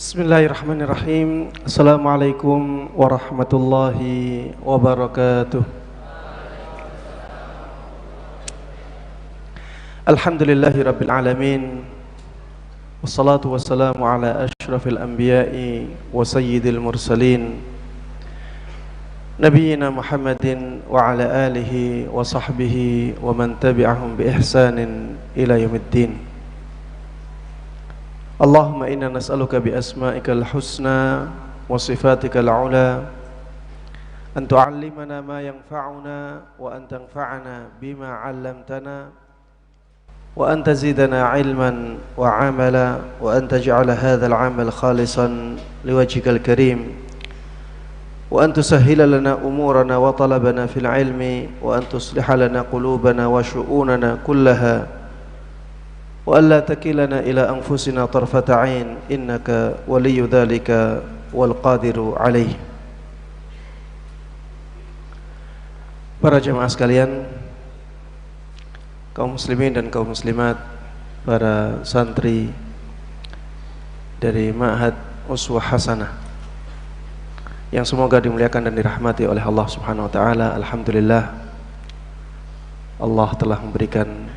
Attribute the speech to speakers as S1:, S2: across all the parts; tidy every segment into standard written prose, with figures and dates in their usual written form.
S1: Bismillahirrahmanirrahim. Assalamualaikum warahmatullahi wabarakatuh. Alhamdulillahi rabbil alamin. Wassalatu wassalamu ala ashrafil anbiya'i wa sayyidil mursalin, Nabiyyina Muhammadin wa ala alihi wa sahbihi wa man tabi'ahum bi ihsanin ila yaumiddin. Allahumma inna nas'aluka bi asma'ikal husna wa sifatikal ula an tu'allimana ma yanfa'una wa an tanfa'ana bima 'allamtana wa an tazidana 'ilman wa 'amala wa an taj'ala hadzal 'amal khalisan liwajhikal karim wa an tusahhila lana umurana wa talabana fil 'ilmi wa an tusliha lana qulubana wa syu'unana kullaha wa alla takilana ila anfusina tarfata 'ain innaka waliyyu dzalika wal qadiru 'alaih. Para jemaah sekalian, kaum muslimin dan kaum muslimat, para santri dari Ma'had Uswah Hasanah yang semoga dimuliakan dan dirahmati oleh Allah Subhanahu wa taala. Alhamdulillah, Allah telah memberikan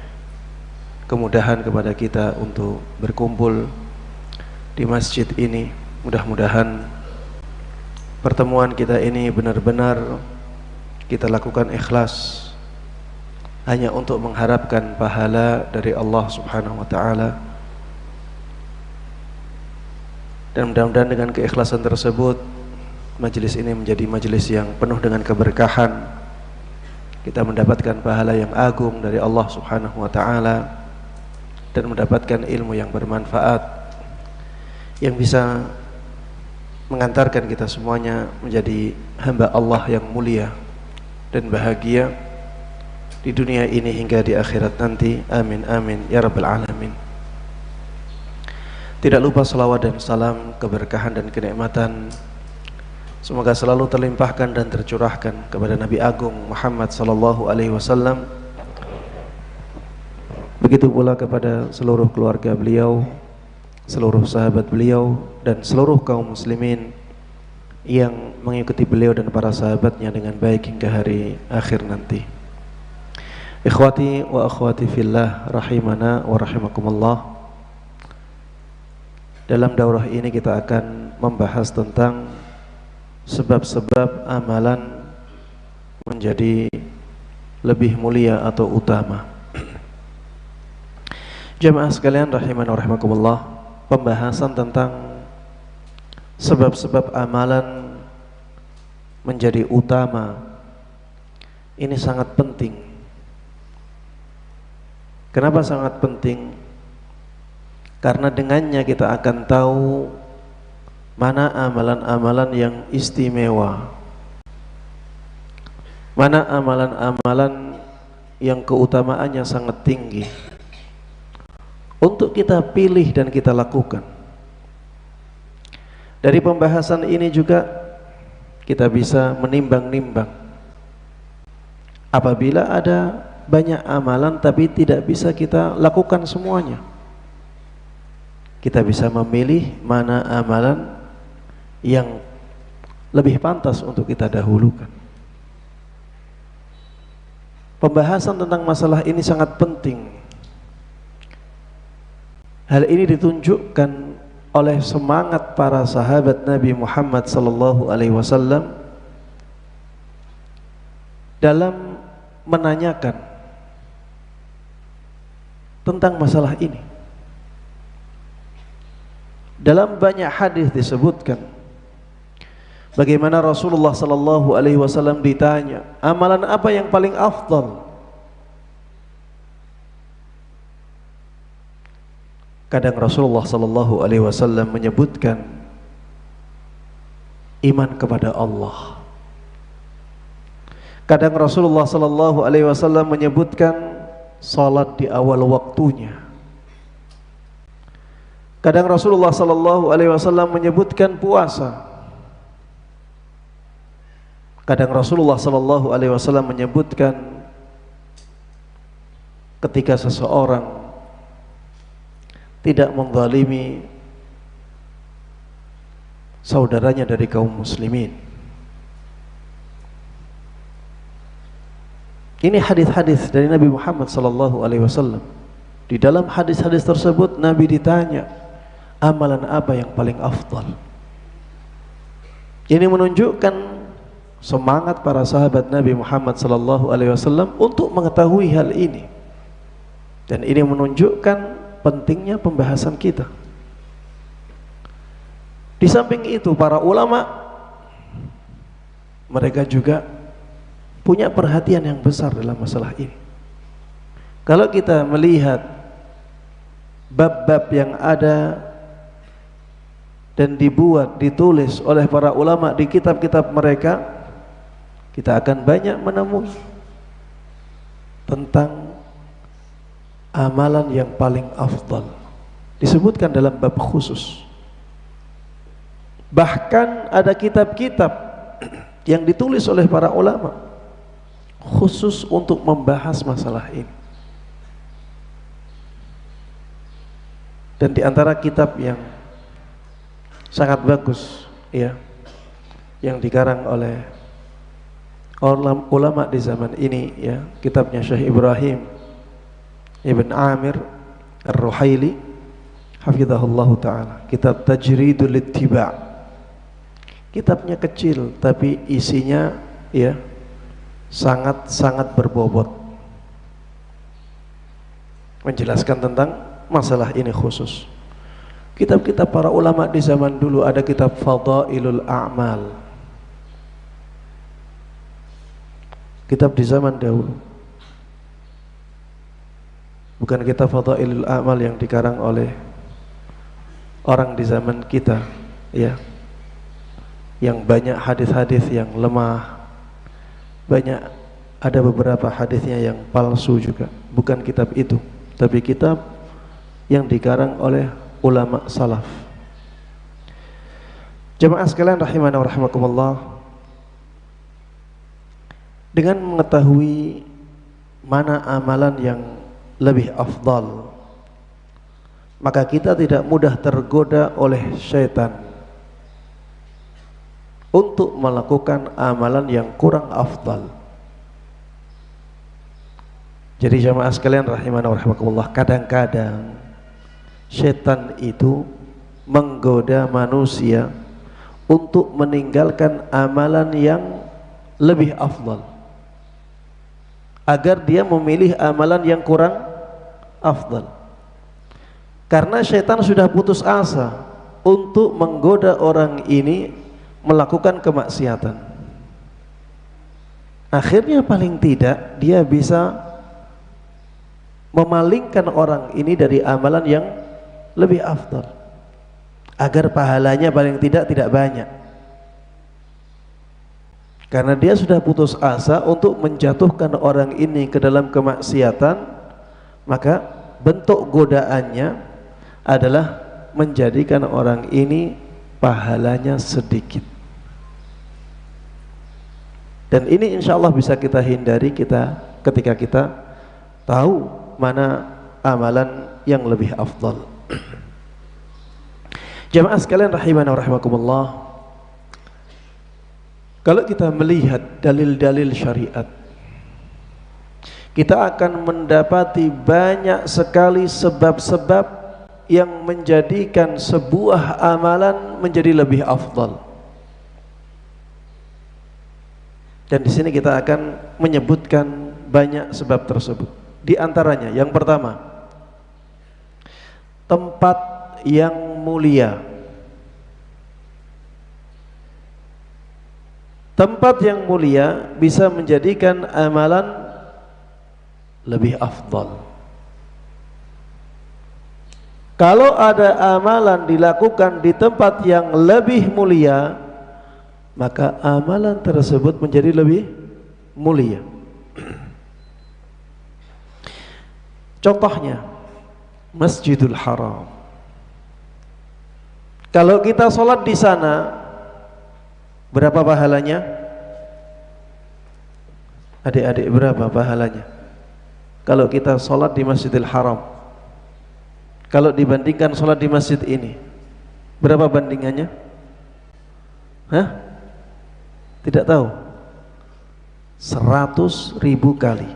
S1: kemudahan kepada kita untuk berkumpul di masjid ini. Mudah-mudahan pertemuan kita ini benar-benar kita lakukan ikhlas, hanya untuk mengharapkan pahala dari Allah Subhanahu wa taala. Dan mudah-mudahan dengan keikhlasan tersebut majelis ini menjadi majelis yang penuh dengan keberkahan. Kita mendapatkan pahala yang agung dari Allah Subhanahu wa taala dan mendapatkan ilmu yang bermanfaat yang bisa mengantarkan kita semuanya menjadi hamba Allah yang mulia dan bahagia di dunia ini hingga di akhirat nanti. Amin amin ya rabbal alamin. Tidak lupa salawat dan salam, keberkahan dan kenikmatan semoga selalu terlimpahkan dan tercurahkan kepada Nabi Agung Muhammad sallallahu alaihi wasallam, begitu pula kepada seluruh keluarga beliau, seluruh sahabat beliau, dan seluruh kaum muslimin yang mengikuti beliau dan para sahabatnya dengan baik hingga hari akhir nanti. Ikhwati wa akhwati fillah rahimana wa rahimakumullah. Dalam daurah ini kita akan membahas tentang sebab-sebab amalan menjadi lebih mulia atau utama. Jemaah sekalian rahimana wa rahimakumullah, pembahasan tentang sebab-sebab amalan menjadi utama ini sangat penting. Kenapa sangat penting? Karena dengannya kita akan tahu mana amalan-amalan yang istimewa, mana amalan-amalan yang keutamaannya sangat tinggi untuk kita pilih dan kita lakukan. Dari pembahasan ini juga kita bisa menimbang-nimbang. Apabila ada banyak amalan tapi tidak bisa kita lakukan semuanya, kita bisa memilih mana amalan yang lebih pantas untuk kita dahulukan. Pembahasan tentang masalah ini sangat penting. Hal ini ditunjukkan oleh semangat para sahabat Nabi Muhammad sallallahu alaihi wasallam dalam menanyakan tentang masalah ini. Dalam banyak hadis disebutkan bagaimana Rasulullah sallallahu alaihi wasallam ditanya, amalan apa yang paling afdal? Kadang Rasulullah sallallahu alaihi wasallam menyebutkan iman kepada Allah. Kadang Rasulullah sallallahu alaihi wasallam menyebutkan salat di awal waktunya. Kadang Rasulullah sallallahu alaihi wasallam menyebutkan puasa. Kadang Rasulullah sallallahu alaihi wasallam menyebutkan ketika seseorang tidak menzalimi saudaranya dari kaum muslimin. Ini hadis-hadis dari Nabi Muhammad sallallahu alaihi wasallam. Di dalam hadis-hadis tersebut Nabi ditanya, amalan apa yang paling afdal? Ini menunjukkan semangat para sahabat Nabi Muhammad sallallahu alaihi wasallam untuk mengetahui hal ini. Dan ini menunjukkan pentingnya pembahasan kita. Di samping itu para ulama mereka juga punya perhatian yang besar dalam masalah ini. Kalau kita melihat bab-bab yang ada dan dibuat, ditulis oleh para ulama di kitab-kitab mereka, kita akan banyak menemui tentang amalan yang paling afdal. Disebutkan dalam bab khusus. Bahkan ada kitab-kitab yang ditulis oleh para ulama khusus untuk membahas masalah ini. Dan di antara kitab yang sangat bagus ya, yang dikarang oleh ulama di zaman ini ya, kitabnya Syekh Ibrahim Ibn Amir Ar-Ruhaili hafizahullah ta'ala, kitab Tajridul Ittiba'. Kitabnya kecil tapi isinya ya sangat-sangat berbobot, menjelaskan tentang masalah ini khusus. Kitab-kitab para ulama di zaman dulu, ada kitab Fadailul A'mal, kitab di zaman dahulu, bukan kitab Fadailul A'mal yang dikarang oleh orang di zaman kita ya, yang banyak hadis-hadis yang lemah, banyak ada beberapa hadisnya yang palsu juga. Bukan kitab itu, tapi kitab yang dikarang oleh ulama salaf. Jemaah sekalian rahimana wa rahimakumullah, dengan mengetahui mana amalan yang lebih afdal, maka kita tidak mudah tergoda oleh syaitan untuk melakukan amalan yang kurang afdal. Jadi jamaah sekalian rahimana wa rahimakumullah, kadang-kadang syaitan itu menggoda manusia untuk meninggalkan amalan yang lebih afdal, agar dia memilih amalan yang kurang afdal. Karena syaitan sudah putus asa untuk menggoda orang ini melakukan kemaksiatan. Akhirnya paling tidak dia bisa memalingkan orang ini dari amalan yang lebih afdal, agar pahalanya paling tidak banyak. Karena dia sudah putus asa untuk menjatuhkan orang ini ke dalam kemaksiatan, maka bentuk godaannya adalah menjadikan orang ini pahalanya sedikit. Dan ini insya Allah bisa kita hindari ketika kita tahu mana amalan yang lebih afdal. Jamaah sekalian rahimana wa rahimakumullah, kalau kita melihat dalil-dalil syariat, kita akan mendapati banyak sekali sebab-sebab yang menjadikan sebuah amalan menjadi lebih afdal. Dan di sini kita akan menyebutkan banyak sebab tersebut. Di antaranya, yang pertama, tempat yang mulia. Tempat yang mulia bisa menjadikan amalan lebih afdal. Kalau ada amalan dilakukan di tempat yang lebih mulia, maka amalan tersebut menjadi lebih mulia. Contohnya Masjidul Haram. Kalau kita sholat di sana, berapa pahalanya? Adik-adik, berapa pahalanya kalau kita sholat di Masjidil Haram? Kalau dibandingkan sholat di masjid ini, berapa bandingannya? Hah? Tidak tahu? 100.000 kali.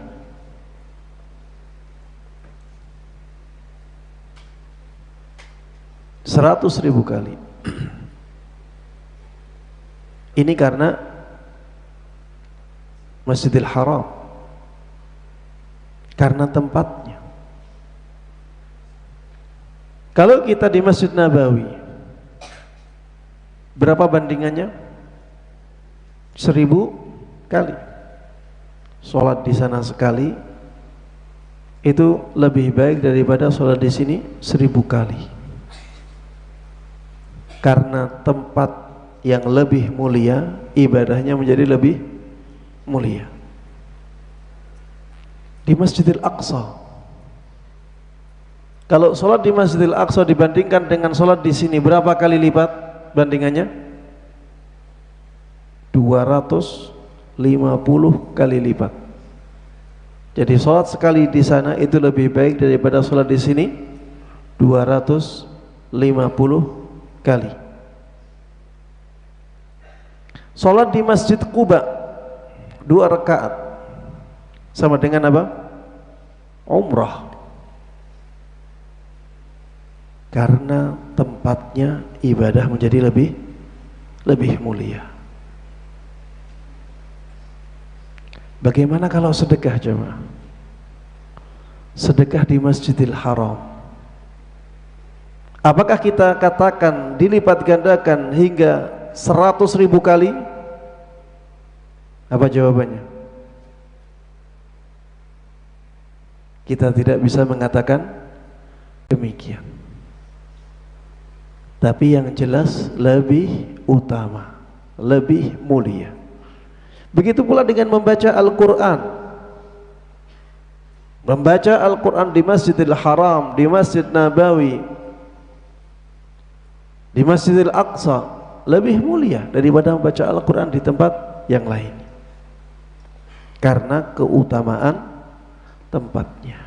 S1: Seratus ribu kali. Ini karena Masjidil Haram, karena tempatnya. Kalau kita di Masjid Nabawi, berapa bandingannya? 1000 kali. Sholat di sana sekali itu lebih baik daripada sholat di sini 1000 kali. Karena tempat yang lebih mulia, ibadahnya menjadi lebih mulia. Di Masjidil Aqsa, kalau sholat di Masjidil Aqsa dibandingkan dengan sholat di sini, berapa kali lipat bandingannya? 250 kali lipat. Jadi sholat sekali di sana itu lebih baik daripada sholat di sini 250 kali. Sholat di Masjid Quba 2 rakaat sama dengan apa? Umrah. Karena tempatnya ibadah menjadi lebih mulia. Bagaimana kalau sedekah jemaah? Sedekah di Masjidil Haram, apakah kita katakan dilipat gandakan hingga 100.000 kali? Apa jawabannya? Kita tidak bisa mengatakan demikian. Tapi yang jelas lebih utama, lebih mulia. Begitu pula dengan membaca Al-Quran. Membaca Al-Quran di Masjidil Haram, di Masjid Nabawi, di Masjidil Aqsa lebih mulia daripada membaca Al-Quran di tempat yang lain, karena keutamaan tempatnya.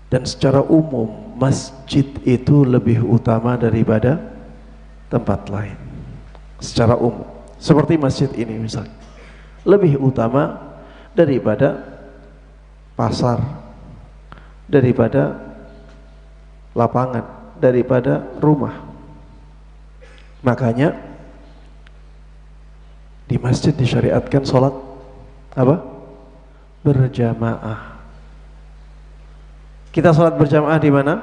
S1: Dan secara umum masjid itu lebih utama daripada tempat lain. Secara umum, seperti masjid ini misalnya, lebih utama daripada pasar, daripada lapangan, daripada rumah. Makanya di masjid disyariatkan sholat apa? Berjamaah. Kita sholat berjamaah di mana?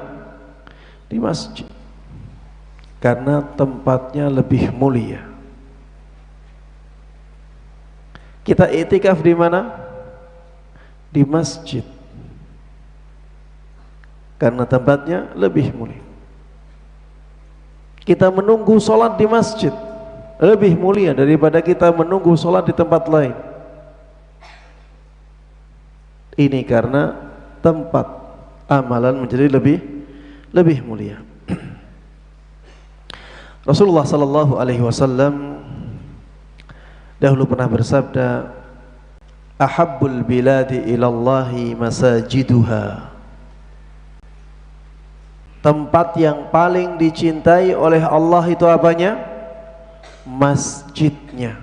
S1: Di masjid, karena tempatnya lebih mulia. Kita i'tikaf di mana? Di masjid, karena tempatnya lebih mulia. Kita menunggu sholat di masjid lebih mulia daripada kita menunggu sholat di tempat lain. Ini karena tempat amalan menjadi lebih mulia. Rasulullah sallallahu alaihi wasallam dahulu pernah bersabda, ahabbul biladi ilallahi masajiduha. Tempat yang paling dicintai oleh Allah itu apanya? Masjidnya.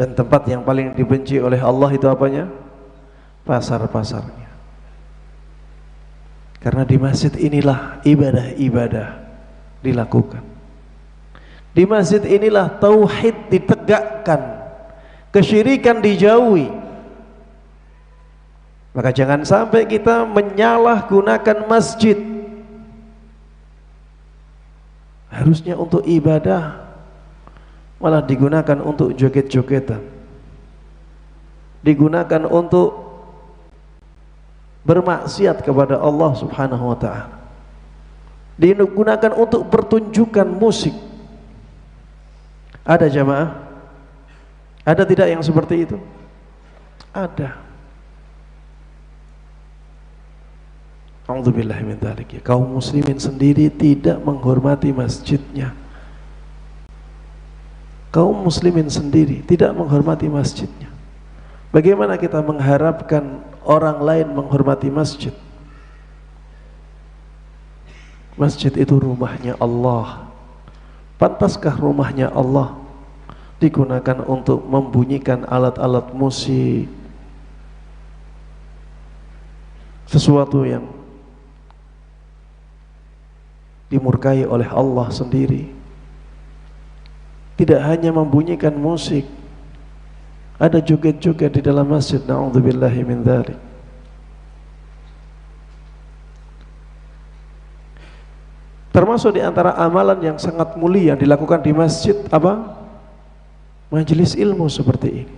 S1: Dan tempat yang paling dibenci oleh Allah itu apanya? Pasar-pasarnya. Karena di masjid inilah ibadah-ibadah dilakukan. Di masjid inilah tauhid ditegakkan, kesyirikan dijauhi. Maka jangan sampai kita menyalahgunakan masjid. Harusnya untuk ibadah, malah digunakan untuk joget-jogetan, digunakan untuk bermaksiat kepada Allah subhanahu wa ta'ala, digunakan untuk pertunjukan musik. Ada jamaah? Ada tidak yang seperti itu? Ada. A'udzubillahi min dzalik. Kaum muslimin sendiri tidak menghormati masjidnya. Kaum muslimin sendiri tidak menghormati masjidnya. Bagaimana kita mengharapkan orang lain menghormati masjid? Masjid itu rumahnya Allah. Pantaskah rumahnya Allah digunakan untuk membunyikan alat-alat musik, sesuatu yang dimurkai oleh Allah sendiri? Tidak hanya membunyikan musik, ada joget-joget di dalam masjid. Na'udzubillahi min dzalik. Termasuk di antara amalan yang sangat mulia dilakukan di masjid apa? Majelis ilmu seperti ini.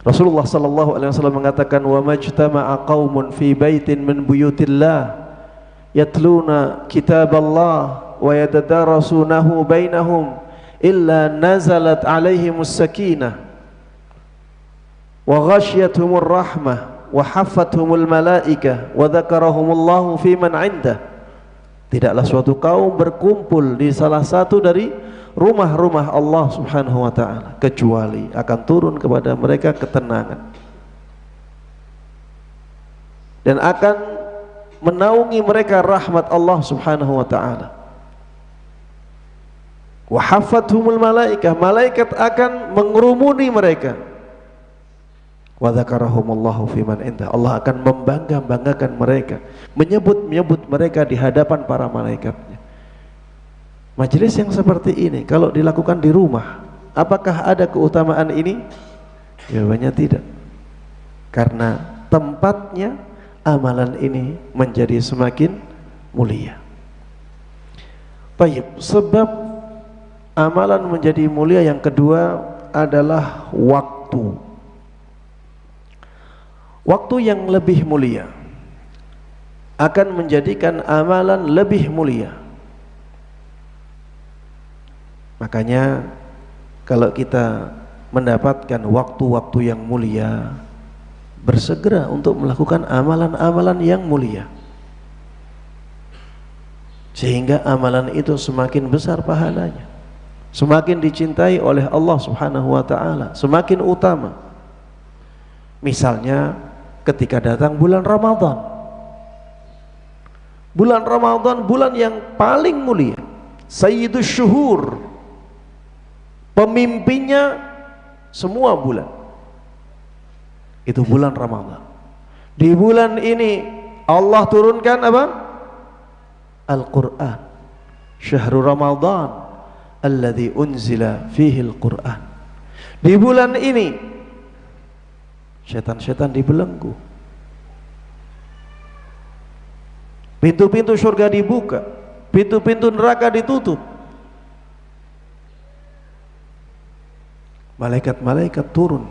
S1: Rasulullah sallallahu alaihi wasallam mengatakan, "Wa majtama'a qaumun fi baitin min buyutillah yatluna kitaballah wa yatadarasunahu bainahum illa nazalat alaihimus sakinah wa ghasyiyatuhumur rahmah wa haffathumul malaikah wa dzakarahumullahu fi man 'indah." Tidaklah suatu kaum berkumpul di salah satu dari rumah-rumah Allah Subhanahu wa taala kecuali akan turun kepada mereka ketenangan dan akan menaungi mereka rahmat Allah Subhanahu wa taala. Wa haffathumul malaikah, malaikat akan mengerumuni mereka. Wa dzakarahumullahu fiman indah, Allah akan membangga-banggakan mereka, menyebut-nyebut mereka di hadapan para malaikatnya. Majelis yang seperti ini kalau dilakukan di rumah, apakah ada keutamaan ini? Jawabannya tidak. Karena tempatnya amalan ini menjadi semakin mulia. Baik, sebab amalan menjadi mulia yang kedua adalah waktu. Waktu yang lebih mulia akan menjadikan amalan lebih mulia. Makanya kalau kita mendapatkan waktu-waktu yang mulia, bersegera untuk melakukan amalan-amalan yang mulia, sehingga amalan itu semakin besar pahalanya, semakin dicintai oleh Allah Subhanahu wa taala, semakin utama. Misalnya ketika datang bulan Ramadan. Bulan Ramadan bulan yang paling mulia, Sayyidus Syuhur, pemimpinnya semua bulan. Itu bulan Ramadan. Di bulan ini Allah turunkan apa? Al-Quran. Syahrul Ramadan alladzi unzila fihi Al-Quran. Di bulan ini setan-setan dibelenggu, pintu-pintu surga dibuka, pintu-pintu neraka ditutup, malaikat-malaikat turun,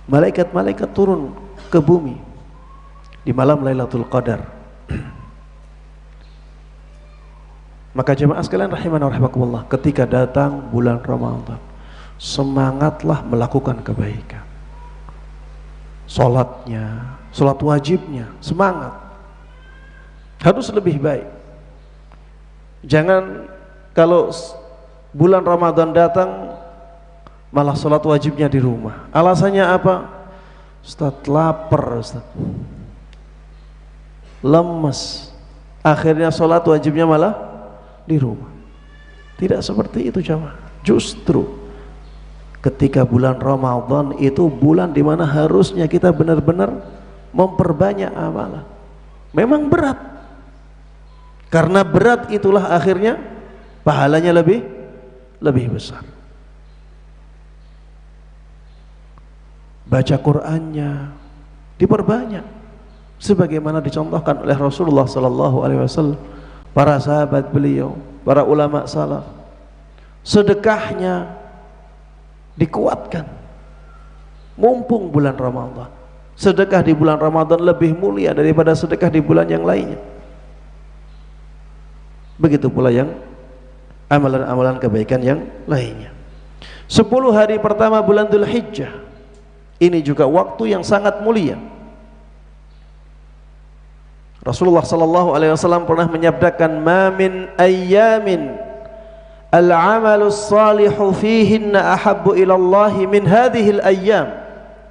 S1: malaikat-malaikat turun ke bumi di malam Lailatul Qadar. Maka jemaah sekalian rahimana wa rahimakumullah, ketika datang bulan Ramadan, semangatlah melakukan kebaikan. Salatnya, salat wajibnya, semangat, harus lebih baik. Jangan kalau bulan Ramadan datang malah salat wajibnya di rumah. Alasannya apa? Ustaz, lapar Ustaz, lemes, akhirnya salat wajibnya malah di rumah. Tidak seperti itu jemaah. Justru ketika bulan Ramadan itu bulan di mana harusnya kita benar-benar memperbanyak amalan. Memang berat, karena berat itulah akhirnya pahalanya lebih besar. Baca Qur'annya diperbanyak, sebagaimana dicontohkan oleh Rasulullah sallallahu alaihi wasallam, para sahabat beliau, para ulama salaf. Sedekahnya dikuatkan, mumpung bulan Ramadan. Sedekah di bulan Ramadan lebih mulia daripada sedekah di bulan yang lainnya. Begitu pula yang amalan-amalan kebaikan yang lainnya. 10 hari pertama bulan Dzulhijjah ini juga waktu yang sangat mulia. Rasulullah sallallahu alaihi wasallam pernah menyabdakan, "Ma min ayyamin al-amalu salihu fihinna ahabbu ila Allah min hadhihi al-ayyam,"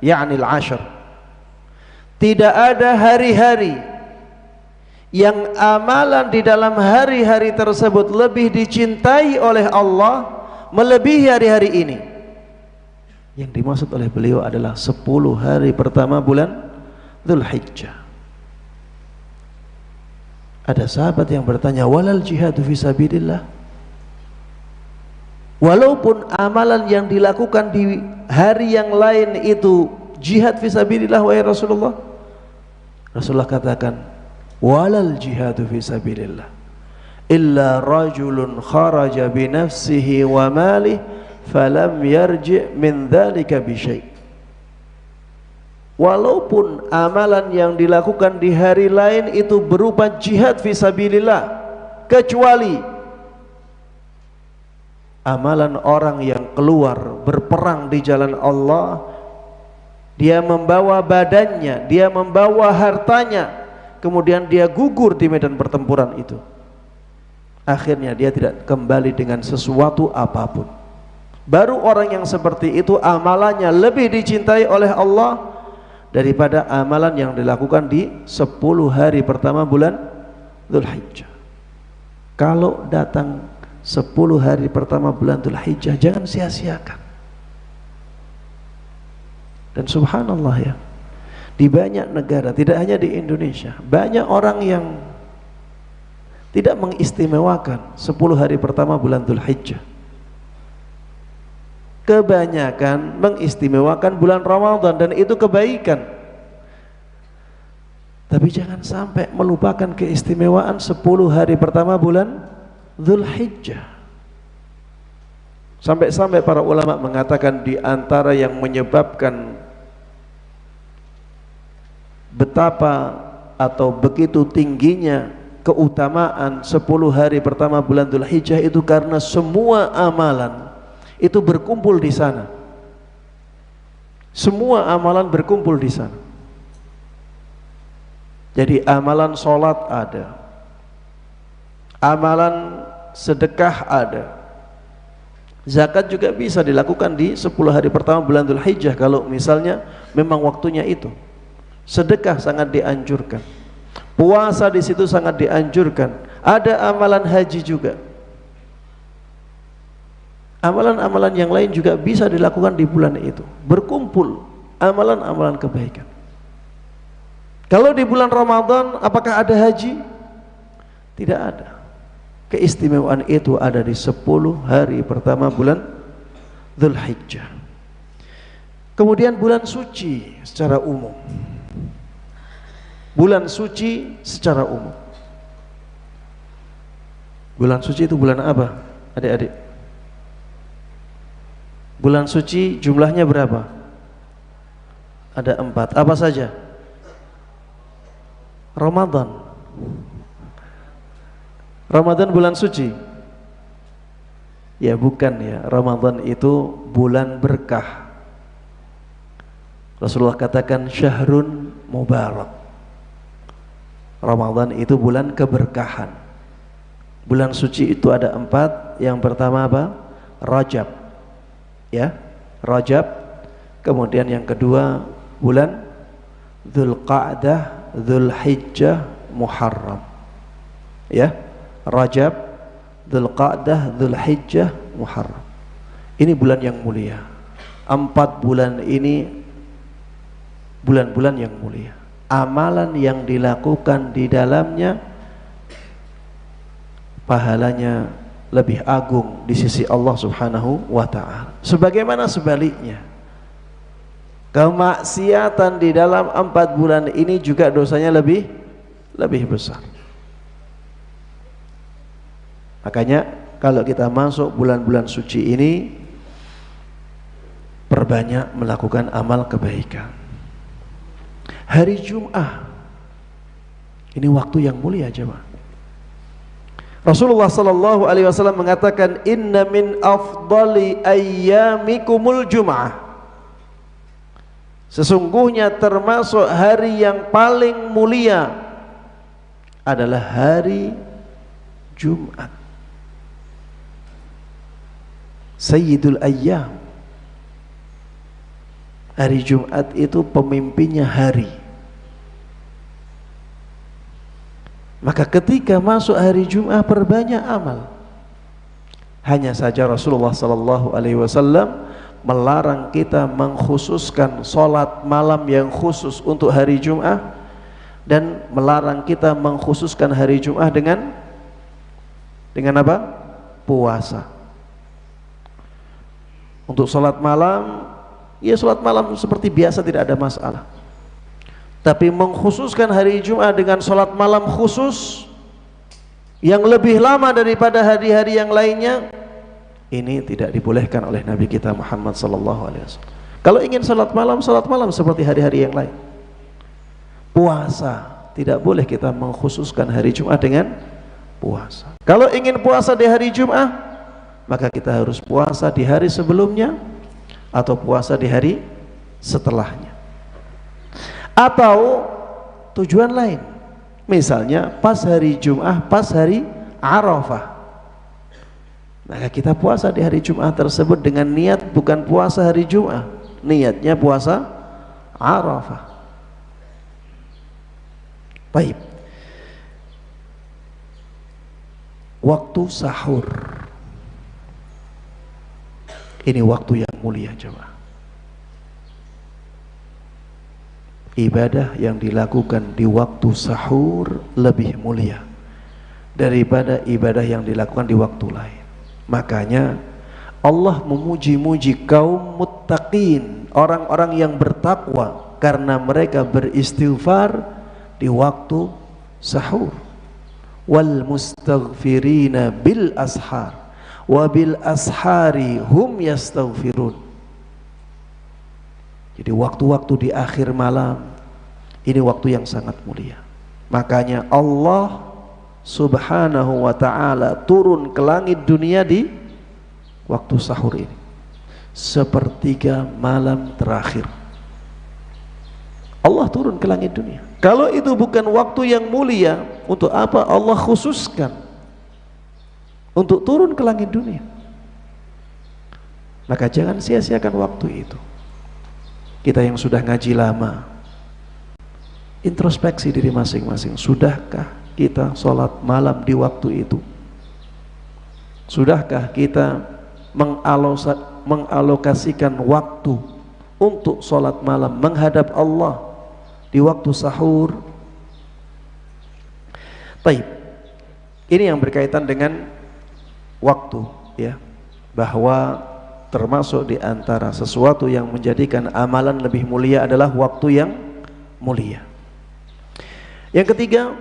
S1: yakni al-ashr. Tidak ada hari-hari yang amalan di dalam hari-hari tersebut lebih dicintai oleh Allah melebihi hari-hari ini. Yang dimaksud oleh beliau adalah 10 hari pertama bulan Dzulhijjah. Ada sahabat yang bertanya, walal jihadu fisabilillah? Walaupun amalan yang dilakukan di hari yang lain itu jihad fisabilillah wahai Rasulullah. Rasulullah katakan, walal jihadu fisabilillah illa rajulun kharaja binafsihi wa malih falam yarji' min dzalika bi syai'. Walaupun amalan yang dilakukan di hari lain itu berupa jihad fisabilillah, kecuali amalan orang yang keluar berperang di jalan Allah, dia membawa badannya, dia membawa hartanya, kemudian dia gugur di medan pertempuran itu, akhirnya dia tidak kembali dengan sesuatu apapun. Baru orang yang seperti itu amalannya lebih dicintai oleh Allah daripada amalan yang dilakukan di 10 hari pertama bulan Dzulhijjah. Kalau datang 10 hari pertama bulan Dzulhijjah, jangan sia-siakan. Dan subhanallah ya, di banyak negara, tidak hanya di Indonesia, banyak orang yang tidak mengistimewakan 10 hari pertama bulan Dzulhijjah. Kebanyakan mengistimewakan bulan Ramadan, dan itu kebaikan. Tapi jangan sampai melupakan keistimewaan 10 hari pertama bulan Dzulhijjah. Sampai-sampai para ulama mengatakan di antara yang menyebabkan betapa atau begitu tingginya keutamaan 10 hari pertama bulan Dzulhijjah itu karena semua amalan itu berkumpul di sana. Semua amalan berkumpul di sana. Jadi amalan sholat ada, amalan sedekah ada, zakat juga bisa dilakukan di 10 hari pertama bulan Dzulhijjah kalau misalnya memang waktunya itu. Sedekah sangat dianjurkan, puasa di situ sangat dianjurkan. Ada amalan haji juga. Amalan-amalan yang lain juga bisa dilakukan di bulan itu. Berkumpul amalan-amalan kebaikan. Kalau di bulan Ramadan apakah ada haji? Tidak ada. Keistimewaan itu ada di 10 hari pertama bulan Dzulhijjah. Kemudian bulan suci secara umum. Bulan suci secara umum. Bulan suci itu bulan apa, adik-adik? Bulan suci jumlahnya berapa? Ada 4. Apa saja? Ramadan. Ramadan bulan suci? Ya bukan ya. Ramadan itu bulan berkah. Rasulullah katakan syahrun mubarak. Ramadan itu bulan keberkahan. Bulan suci itu ada 4. Yang pertama apa? Rajab. Ya, Rajab. Kemudian yang kedua bulan Dzulqa'dah, Dzulhijjah, Muharram. Ya, Rajab, Dzulqa'dah, Dzulhijjah, Muharram. Ini bulan yang mulia. 4 bulan ini bulan-bulan yang mulia. Amalan yang dilakukan di dalamnya pahalanya lebih agung di sisi Allah Subhanahu wa ta'ala. Sebagaimana sebaliknya, kemaksiatan di dalam 4 bulan ini juga dosanya lebih besar. Makanya kalau kita masuk bulan-bulan suci ini, perbanyak melakukan amal kebaikan. Hari Jum'ah ini waktu yang mulia jemaah. Rasulullah sallallahu alaihi wasallam mengatakan, inna min afdali ayyamikumul jum'ah. Sesungguhnya termasuk hari yang paling mulia adalah hari Jumat. Sayyidul ayyam. Hari Jumat itu pemimpinnya hari. Maka ketika masuk hari Jum'ah perbanyak amal. Hanya saja Rasulullah sallallahu alaihi wasallam melarang kita mengkhususkan salat malam yang khusus untuk hari Jum'ah, dan melarang kita mengkhususkan hari Jum'ah dengan apa? Puasa. Untuk salat malam, ya salat malam seperti biasa, tidak ada masalah. Tapi mengkhususkan hari Jum'ah dengan salat malam khusus yang lebih lama daripada hari-hari yang lainnya, ini tidak dibolehkan oleh Nabi kita Muhammad sallallahu alaihi wasallam. Kalau ingin salat malam seperti hari-hari yang lain. Puasa, tidak boleh kita mengkhususkan hari Jum'ah dengan puasa. Kalau ingin puasa di hari Jum'ah, maka kita harus puasa di hari sebelumnya atau puasa di hari setelahnya. Atau tujuan lain, misalnya pas hari Jum'ah, pas hari Arafah, maka kita puasa di hari Jum'ah tersebut dengan niat bukan puasa hari Jum'ah, niatnya puasa Arafah. Baik. Waktu sahur, ini waktu yang mulia jemaah. Ibadah yang dilakukan di waktu sahur lebih mulia daripada ibadah yang dilakukan di waktu lain. Makanya Allah memuji-muji kaum muttaqin, orang-orang yang bertakwa, karena mereka beristighfar di waktu sahur. Wal mustaghfirina bil ashar wa bil ashari hum yastaghfirun. Jadi waktu-waktu di akhir malam ini waktu yang sangat mulia. Makanya Allah Subhanahu wa ta'ala turun ke langit dunia di waktu sahur ini, sepertiga malam terakhir. Allah turun ke langit dunia. Kalau itu bukan waktu yang mulia, untuk apa Allah khususkan untuk turun ke langit dunia? Maka jangan sia-siakan waktu itu. Kita yang sudah ngaji lama, introspeksi diri masing-masing. Sudahkah kita sholat malam di waktu itu? Sudahkah kita mengalokasikan waktu untuk sholat malam menghadap Allah di waktu sahur? Baik, ini yang berkaitan dengan waktu, ya, bahwa termasuk di antara sesuatu yang menjadikan amalan lebih mulia adalah waktu yang mulia. Yang ketiga,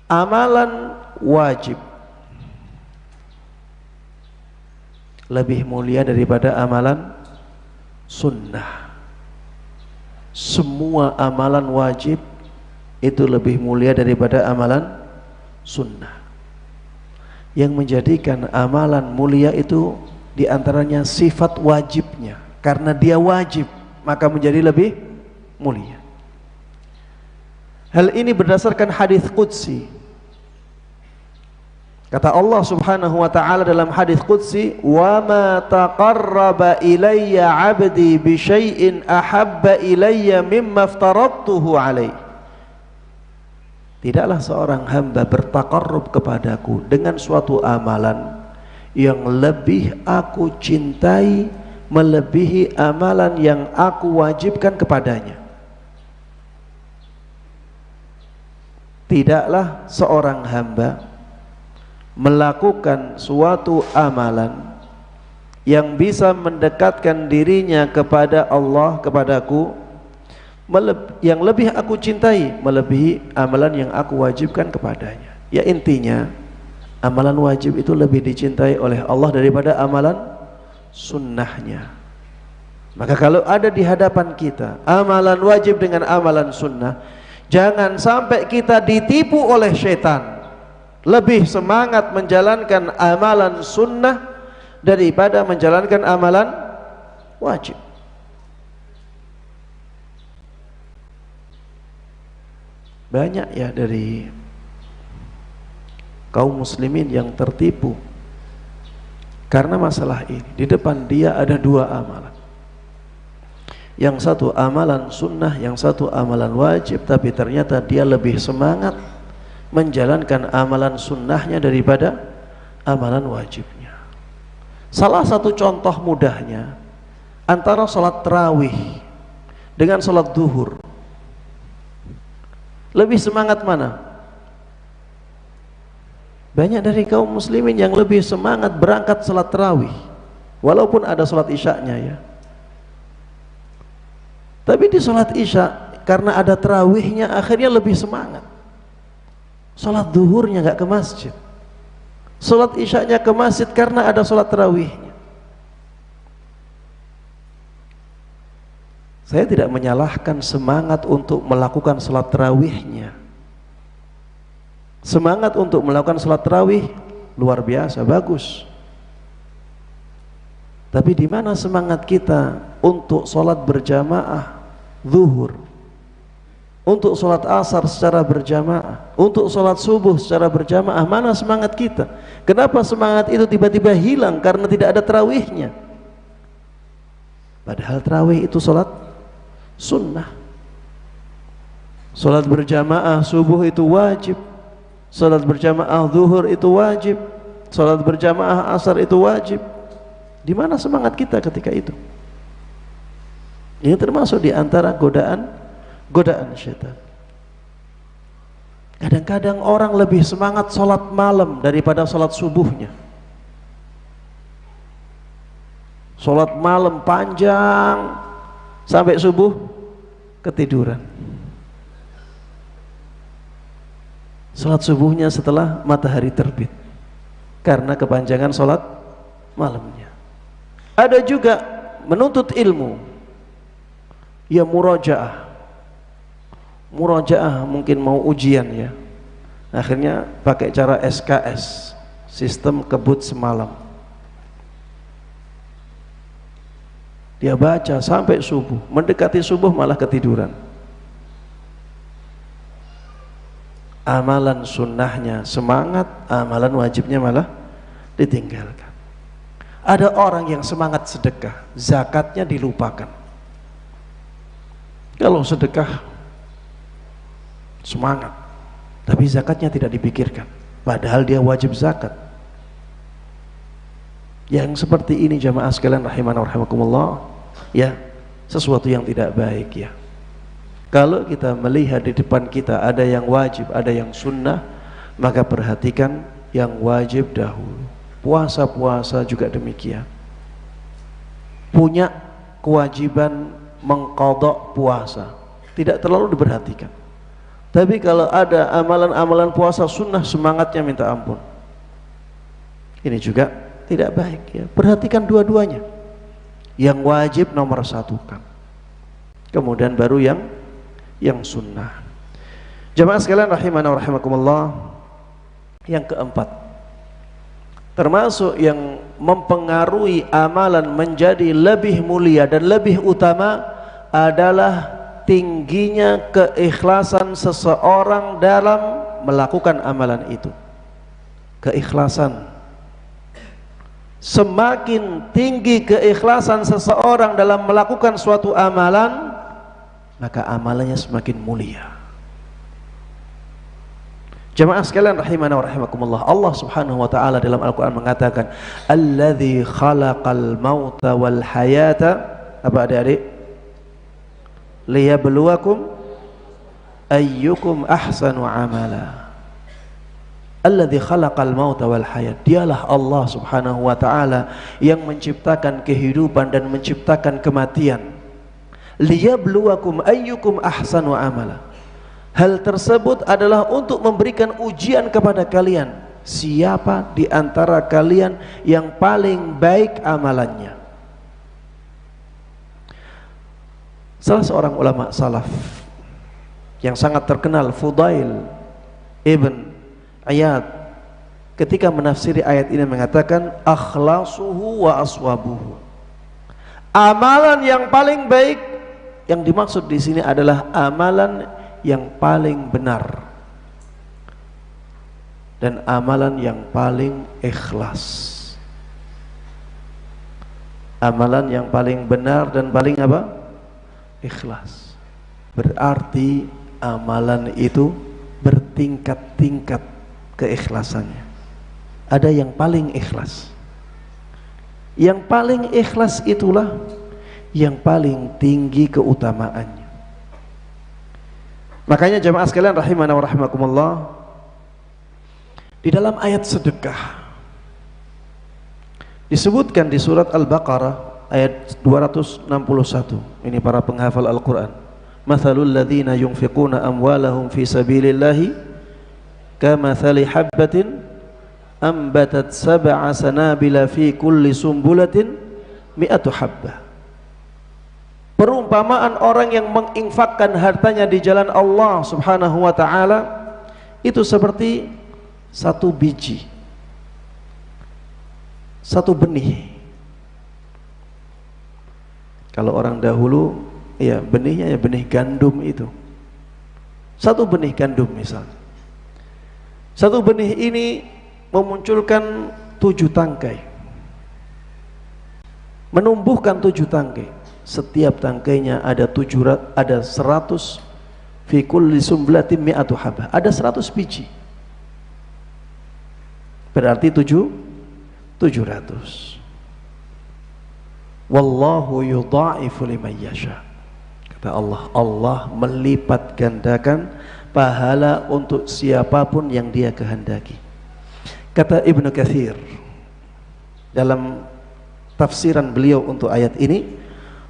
S1: amalan wajib lebih mulia daripada amalan sunnah. Semua amalan wajib itu lebih mulia daripada amalan sunnah. Yang menjadikan amalan mulia itu diantaranya sifat wajibnya. Karena dia wajib, maka menjadi lebih mulia. Hal ini berdasarkan hadis qudsi. Kata Allah Subhanahu wa ta'ala dalam hadis qudsi, "Wa ma taqarraba ilayya 'abdi bi syai'in ahabba ilayya mimma aftaradtuhu 'alaihi." Tidaklah seorang hamba bertaqarrub kepadaku dengan suatu amalan yang lebih aku cintai melebihi amalan yang aku wajibkan kepadanya. Tidaklah seorang hamba melakukan suatu amalan yang bisa mendekatkan dirinya kepada Allah, kepadaku, yang lebih aku cintai melebihi amalan yang aku wajibkan kepadanya. Ya, intinya amalan wajib itu lebih dicintai oleh Allah daripada amalan sunnahnya. Maka kalau ada di hadapan kita amalan wajib dengan amalan sunnah, jangan sampai kita ditipu oleh syaitan, lebih semangat menjalankan amalan sunnah daripada menjalankan amalan wajib. Banyak ya dari kaum muslimin yang tertipu karena masalah ini. Di depan dia ada dua amalan. Yang satu amalan sunnah, yang satu amalan wajib, tapi ternyata dia lebih semangat menjalankan amalan sunnahnya daripada amalan wajibnya. Salah satu contoh mudahnya antara sholat tarawih dengan sholat duhur, lebih semangat mana? Banyak dari kaum muslimin yang lebih semangat berangkat sholat tarawih walaupun ada sholat isyaknya ya. Tapi di sholat isya karena ada tarawihnya akhirnya lebih semangat. Sholat duhurnya gak ke masjid, sholat isyaknya ke masjid karena ada sholat tarawihnya. Saya tidak menyalahkan semangat untuk melakukan sholat tarawihnya. Semangat untuk melakukan sholat tarawih luar biasa, bagus. Tapi di mana semangat kita untuk sholat berjamaah zuhur, untuk sholat asar secara berjamaah, untuk sholat subuh secara berjamaah? Mana semangat kita? Kenapa semangat itu tiba-tiba hilang karena tidak ada tarawihnya? Padahal tarawih itu sholat sunnah. Sholat berjamaah subuh itu wajib, sholat berjamaah zuhur itu wajib, sholat berjamaah asar itu wajib. Di mana semangat kita ketika itu? Ini termasuk di antara godaan syaitan. Kadang-kadang orang lebih semangat sholat malam daripada sholat subuhnya. Sholat malam panjang sampai subuh ketiduran. Sholat subuhnya setelah matahari terbit karena kepanjangan sholat malamnya. Ada juga menuntut ilmu, ya murojaah mungkin mau ujian ya, akhirnya pakai cara SKS, sistem kebut semalam. Dia baca sampai subuh, mendekati subuh malah ketiduran. Amalan sunnahnya semangat, amalan wajibnya malah ditinggalkan. Ada orang yang semangat sedekah, zakatnya dilupakan. Kalau sedekah semangat, tapi zakatnya tidak dipikirkan, padahal dia wajib zakat. Yang seperti ini jamaah sekalian rahimana wa rahimakumullah, ya, sesuatu yang tidak baik ya. Kalau kita melihat di depan kita ada yang wajib, ada yang sunnah, maka perhatikan yang wajib dahulu. Puasa-puasa juga demikian, punya kewajiban mengqadha puasa, tidak terlalu diperhatikan. Tapi kalau ada amalan-amalan puasa sunnah, semangatnya minta ampun. Ini juga tidak baik ya. Perhatikan dua-duanya. Yang wajib nomor satukan, kemudian baru yang sunnah. Jamaah sekalian rahimana wa rahimakumullah, yang keempat, termasuk yang mempengaruhi amalan menjadi lebih mulia dan lebih utama adalah tingginya keikhlasan seseorang dalam melakukan amalan itu. Keikhlasan. Semakin tinggi keikhlasan seseorang dalam melakukan suatu amalan, maka amalannya semakin mulia. Jamaah sekalian rahimana wa rahimakumullah, Allah Subhanahu wa taala dalam Al-Qur'an mengatakan, "Alladzi khalaqal mauta wal hayata," apa adik-adik? "Liyabluwakum ayyukum ahsanu amala." Alladzi khalaqal mauta wal hayat. Dialah Allah Subhanahu wa taala yang menciptakan kehidupan dan menciptakan kematian. Liyabluwakum ayyukum ahsanu amala. Hal tersebut adalah untuk memberikan ujian kepada kalian, siapa di antara kalian yang paling baik amalannya. Salah seorang ulama salaf yang sangat terkenal, Fudail ibn Iyad, ketika menafsiri ayat ini mengatakan, akhlasuhu wa aswabuhu. Amalan yang paling baik, yang dimaksud di sini adalah amalan yang paling benar dan amalan yang paling ikhlas. Amalan yang paling benar dan paling apa? ikhlas. Berarti amalan itu bertingkat-tingkat keikhlasannya. Ada yang paling ikhlas. Yang paling ikhlas itulah yang paling tinggi keutamaannya. Makanya jemaah sekalian rahimana wa rahimakumullah, di dalam ayat sedekah disebutkan di surat Al-Baqarah ayat 261. Ini para penghafal Al-Quran. Mathalul ladzina yunfiquna amwalahum fi sabilillahi kamathali habbatin ambatat sab'a sanabila fi kulli sumbulatin mi'atu habbah. Perumpamaan orang yang menginfakkan hartanya di jalan Allah Subhanahu wa ta'ala itu seperti satu biji, satu benih. Kalau orang dahulu ya benihnya ya benih gandum itu. Satu benih gandum misalnya. Satu benih ini memunculkan 7 tangkai, menumbuhkan 7 tangkai. Setiap tangkainya ada 100 fi kulli sumblatin mi'atu habah. Ada 100 biji. Berarti 700. Wallahu yudha'ifu liman yasha. Kata Allah, Allah melipat gandakan pahala untuk siapapun yang Dia kehendaki. Kata Ibnu Katsir dalam tafsiran beliau untuk ayat ini,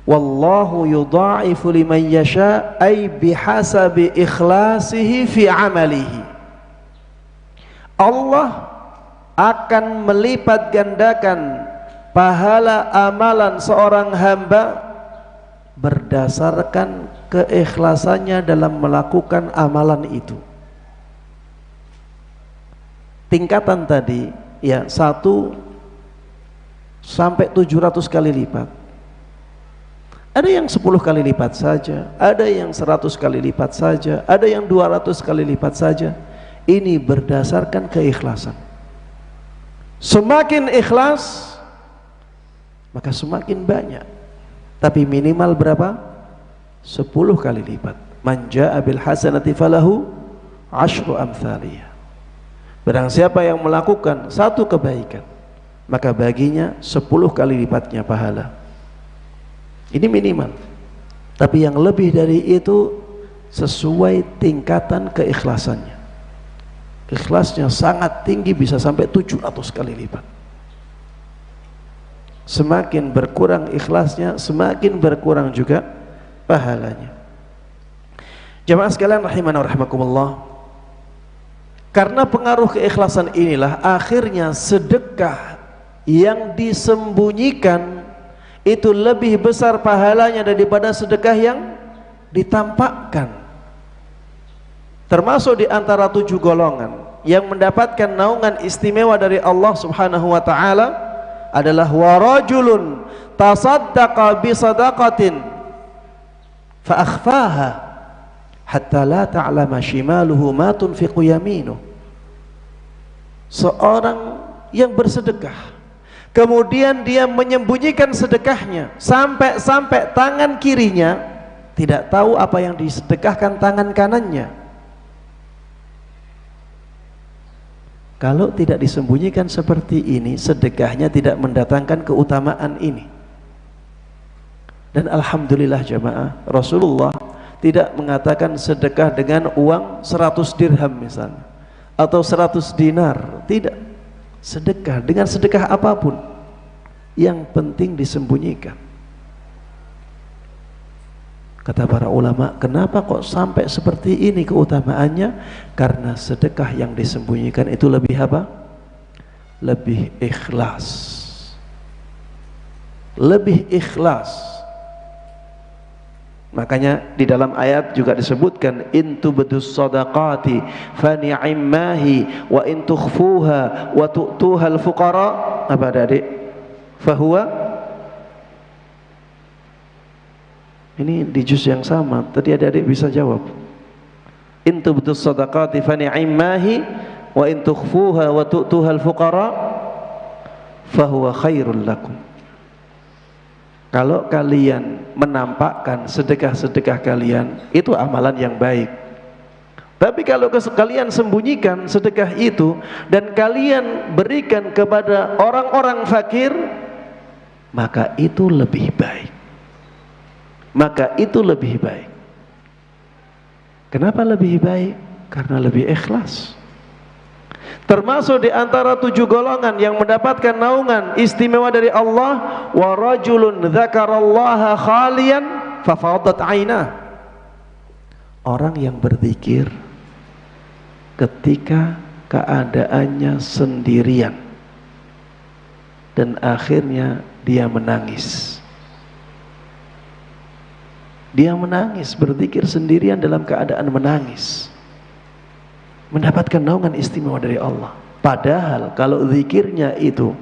S1: wallahu yudha'ifu liman yasha ay bihasabi ikhlasihi fi amalihi. Allah akan melipat gandakan pahala amalan seorang hamba berdasarkan keikhlasannya dalam melakukan amalan itu. Tingkatan tadi ya 1 sampai 700 kali lipat. Ada yang 10 kali lipat saja, ada yang 100 kali lipat saja, ada yang 200 kali lipat saja. Ini berdasarkan keikhlasan. Semakin ikhlas maka semakin banyak. Tapi minimal berapa? 10 kali lipat. Man jaa bil hasanati falahu 10 amsaliyah. Barang siapa yang melakukan satu kebaikan, maka baginya 10 kali lipatnya pahala. Ini minimal. Tapi yang lebih dari itu sesuai tingkatan keikhlasannya. Ikhlasnya sangat tinggi, bisa sampai 700 kali lipat. Semakin berkurang ikhlasnya, semakin berkurang juga pahalanya. Jemaah sekalian rahimana wa rahimakumullah, karena pengaruh keikhlasan inilah akhirnya sedekah yang disembunyikan itu lebih besar pahalanya daripada sedekah yang ditampakkan. Termasuk di antara 7 golongan yang mendapatkan naungan istimewa dari Allah Subhanahu wa ta'ala adalah warajulun tasaddaqa bi sadaqatin fa akhfaha hatta la ta'lama shimaluhu ma tunfiqu yaminuh. Seorang yang bersedekah kemudian dia menyembunyikan sedekahnya sampai tangan kirinya tidak tahu apa yang disedekahkan tangan kanannya. Kalau tidak disembunyikan seperti ini, sedekahnya tidak mendatangkan keutamaan ini. Dan alhamdulillah jamaah, Rasulullah tidak mengatakan sedekah dengan uang 100 dirham misalnya atau 100 dinar, tidak. Sedekah dengan sedekah apapun, yang penting disembunyikan. Kata para ulama, kenapa kok sampai seperti ini keutamaannya? Karena sedekah yang disembunyikan itu lebih apa? Lebih ikhlas. Lebih ikhlas. Makanya di dalam ayat juga disebutkan in tubdus shadaqati fa ni'immahi wa in tukhfuha wa tu'tuhal fuqara. Apa Adik? Fahuwa. Ini di juz yang sama. Tadi adik-adik bisa jawab. In tubdus shadaqati fa ni'immahi wa in tukhfuha wa tu'tuhal fuqara fahuwa khairul lakum. Kalau kalian menampakkan sedekah-sedekah kalian itu amalan yang baik. Tapi kalau kalian sembunyikan sedekah itu dan kalian berikan kepada orang-orang fakir, maka itu lebih baik. Maka itu lebih baik. Kenapa lebih baik? Karena lebih ikhlas. Termasuk di antara 7 golongan yang mendapatkan naungan istimewa dari Allah, wa rajulun dzakarallaha khalian fafadat ainah. Orang yang berzikir ketika keadaannya sendirian dan akhirnya dia menangis. Dia menangis, berzikir sendirian dalam keadaan menangis, mendapatkan naungan istimewa dari Allah. Padahal kalau zikirnya itu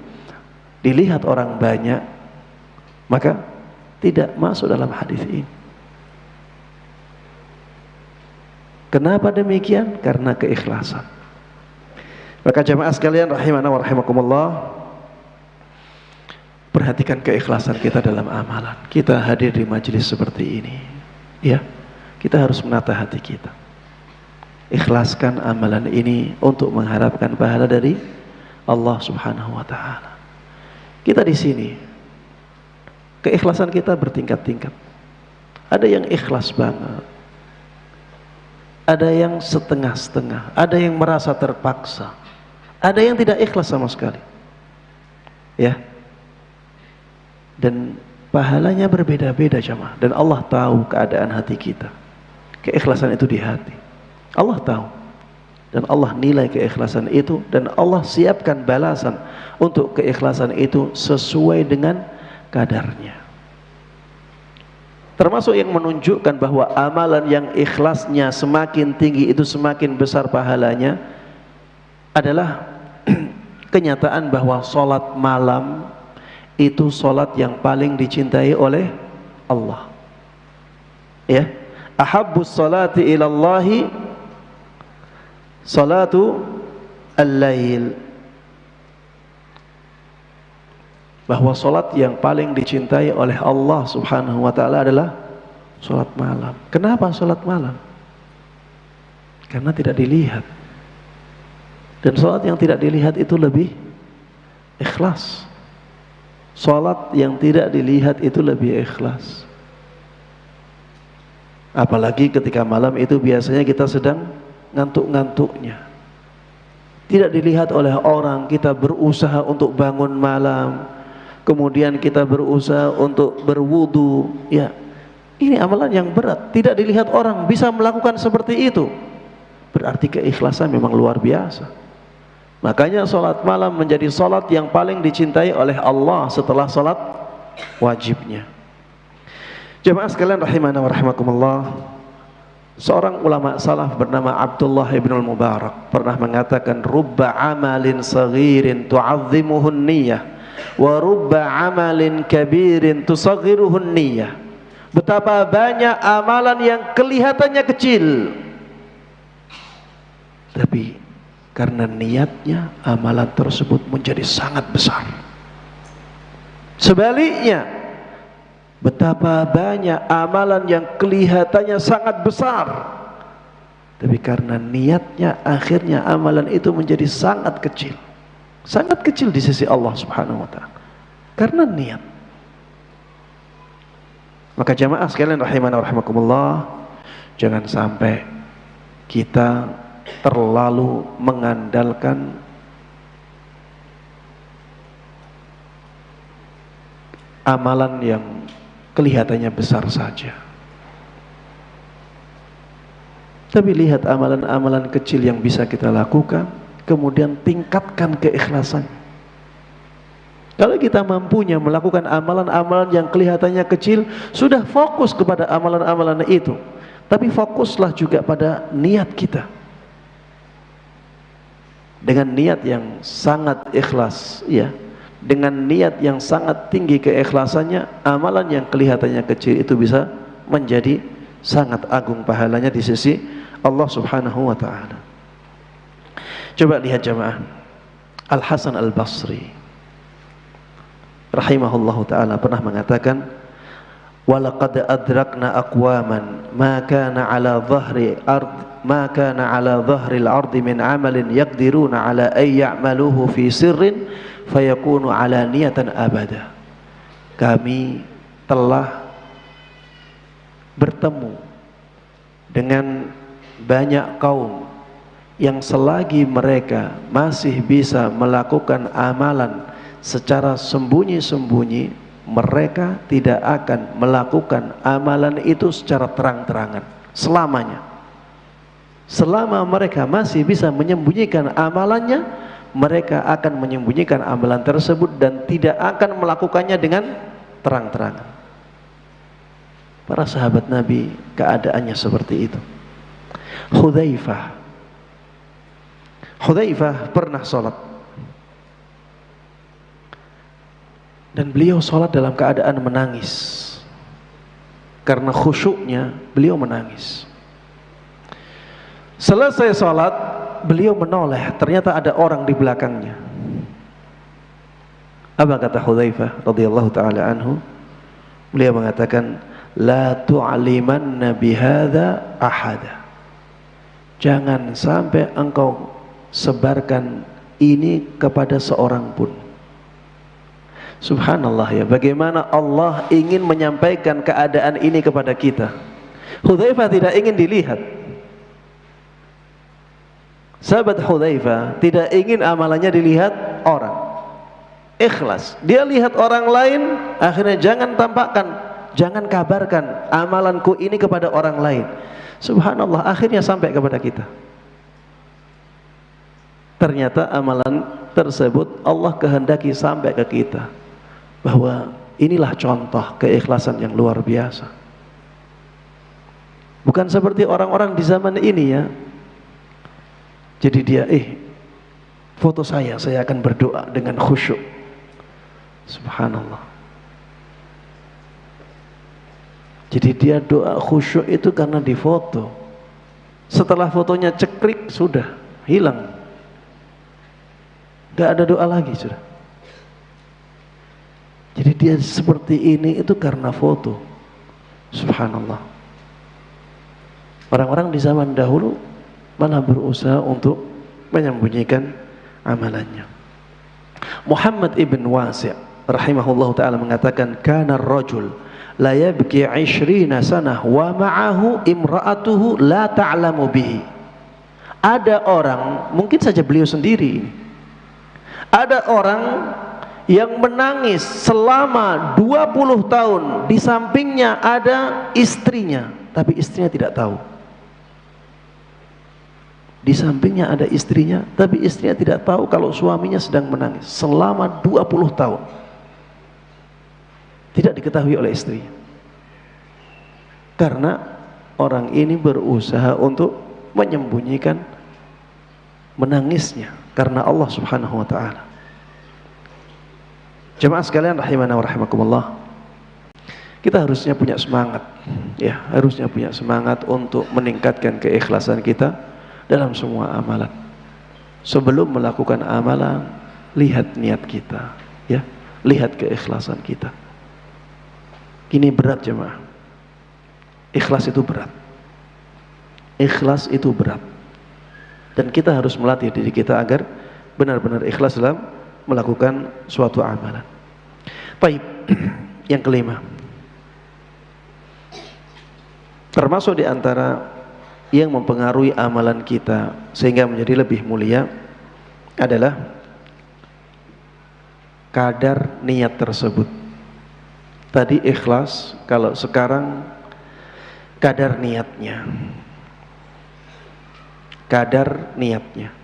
S1: dilihat orang banyak, maka tidak masuk dalam hadis ini. Kenapa demikian? Karena keikhlasan. Maka jamaah sekalian rahimana wa rahimakumullah, perhatikan keikhlasan kita dalam amalan. Kita hadir di majelis seperti ini, ya, kita harus menata hati kita. Ikhlaskan amalan ini untuk mengharapkan pahala dari Allah Subhanahu wa taala. Kita di sini, keikhlasan kita bertingkat-tingkat. Ada yang ikhlas banget, ada yang setengah-setengah, ada yang merasa terpaksa, ada yang tidak ikhlas sama sekali. Ya. Dan pahalanya berbeda-beda jemaah, dan Allah tahu keadaan hati kita. Keikhlasan itu di hati. Allah tahu, dan Allah nilai keikhlasan itu, dan Allah siapkan balasan untuk keikhlasan itu sesuai dengan kadarnya. Termasuk yang menunjukkan bahwa amalan yang ikhlasnya semakin tinggi itu semakin besar pahalanya adalah kenyataan bahwa sholat malam itu sholat yang paling dicintai oleh Allah. Ya, ahabbus salati ilallahi salatu al-lail. Bahwa sholat yang paling dicintai oleh Allah Subhanahu wa ta'ala adalah sholat malam. Kenapa sholat malam? Karena tidak dilihat. Dan sholat yang tidak dilihat itu lebih ikhlas. Sholat yang tidak dilihat itu lebih ikhlas. Apalagi ketika malam itu biasanya kita sedang ngantuk-ngantuknya, tidak dilihat oleh orang, kita berusaha untuk bangun malam, kemudian kita berusaha untuk berwudu. Ya, ini amalan yang berat, tidak dilihat orang, bisa melakukan seperti itu, berarti keikhlasan memang luar biasa. Makanya sholat malam menjadi sholat yang paling dicintai oleh Allah setelah sholat wajibnya. Jemaah sekalian rahimana wa rahimakumullah, seorang ulama salaf bernama Abdullah ibn al-Mubarak pernah mengatakan, rubba amalin saghirin tu'azzimuhun niyah wa rubba amalin kabirin tusaghiruhun niyah. Betapa banyak amalan yang kelihatannya kecil, tapi karena niatnya amalan tersebut menjadi sangat besar. Sebaliknya, betapa banyak amalan yang kelihatannya sangat besar, tapi karena niatnya akhirnya amalan itu menjadi sangat kecil. Sangat kecil di sisi Allah Subhanahu wa ta'ala karena niat. Maka jamaah sekalian rahimana wa rahimakumullah, jangan sampai kita terlalu mengandalkan amalan yang kelihatannya besar saja, tapi lihat amalan-amalan kecil yang bisa kita lakukan, kemudian tingkatkan keikhlasan. Kalau kita mampunya melakukan amalan-amalan yang kelihatannya kecil, sudah fokus kepada amalan-amalan itu, tapi fokuslah juga pada niat kita. Dengan niat yang sangat ikhlas, ya, dengan niat yang sangat tinggi keikhlasannya, amalan yang kelihatannya kecil itu bisa menjadi sangat agung pahalanya di sisi Allah Subhanahu wa ta'ala. Coba lihat jamaah, Al-Hasan Al-Basri rahimahullahu ta'ala pernah mengatakan, walaqad adrakna aqwaman ma kana ala dhahri ard ma kana ala dhahril ardi min amalin yaqdiruna ala ay ya'maluhu fi sirrin fayakunu ala niyatan abada. Kami telah bertemu dengan banyak kaum yang selagi mereka masih bisa melakukan amalan secara sembunyi-sembunyi, mereka tidak akan melakukan amalan itu secara terang-terangan selamanya. Selama mereka masih bisa menyembunyikan amalannya, mereka akan menyembunyikan amalan tersebut dan tidak akan melakukannya dengan terang-terangan. Para sahabat Nabi keadaannya seperti itu. Hudzaifah pernah sholat, dan beliau sholat dalam keadaan menangis. Karena khusyuknya beliau menangis. Selesai sholat, beliau menoleh, ternyata ada orang di belakangnya. Apa kata Hudzaifah radhiyallahu taala anhu? Beliau mengatakan, la tu'limanna bihadza ahada. Jangan sampai engkau sebarkan ini kepada seorang pun. Subhanallah ya, bagaimana Allah ingin menyampaikan keadaan ini kepada kita. Hudzaifah tidak ingin dilihat. Sahabat Hudzaifah tidak ingin amalannya dilihat orang. Ikhlas. Dia lihat orang lain, akhirnya jangan tampakkan, jangan kabarkan amalanku ini kepada orang lain. Subhanallah, akhirnya sampai kepada kita. Ternyata amalan tersebut Allah kehendaki sampai ke kita, bahwa inilah contoh keikhlasan yang luar biasa. Bukan seperti orang-orang di zaman ini ya. Jadi dia foto saya akan berdoa dengan khusyuk. Subhanallah. Jadi dia doa khusyuk itu karena difoto. Setelah fotonya cekrik, sudah hilang. Gak ada doa lagi sudah. Jadi dia seperti ini itu karena foto. Subhanallah. Orang-orang di zaman dahulu malah berusaha untuk menyembunyikan amalannya. Muhammad ibn Wasi' rahimahullah ta'ala mengatakan, kana ar-rajul la yabki 20 sanah wa ma'ahu imra'atuhu la ta'lamu bihi. Ada orang, mungkin saja beliau sendiri, ada orang yang menangis selama 20 tahun, di sampingnya ada istrinya, tapi istrinya tidak tahu. Di sampingnya ada istrinya, tapi istrinya tidak tahu kalau suaminya sedang menangis selama 20 tahun. Tidak diketahui oleh istrinya. Karena orang ini berusaha untuk menyembunyikan menangisnya karena Allah Subhanahu wa taala. Jemaah sekalian rahimana wa rahimakumullah. Kita harusnya punya semangat, ya, harusnya punya semangat untuk meningkatkan keikhlasan kita dalam semua amalan. Sebelum melakukan amalan, lihat niat kita, ya, lihat keikhlasan kita. Ini berat jemaah. Ikhlas itu berat. Ikhlas itu berat. Dan kita harus melatih diri kita agar benar-benar ikhlas dalam melakukan suatu amalan. Baik, yang kelima, termasuk di antara yang mempengaruhi amalan kita sehingga menjadi lebih mulia adalah kadar niat tersebut. Tadi ikhlas, kalau sekarang kadar niatnya. Kadar niatnya.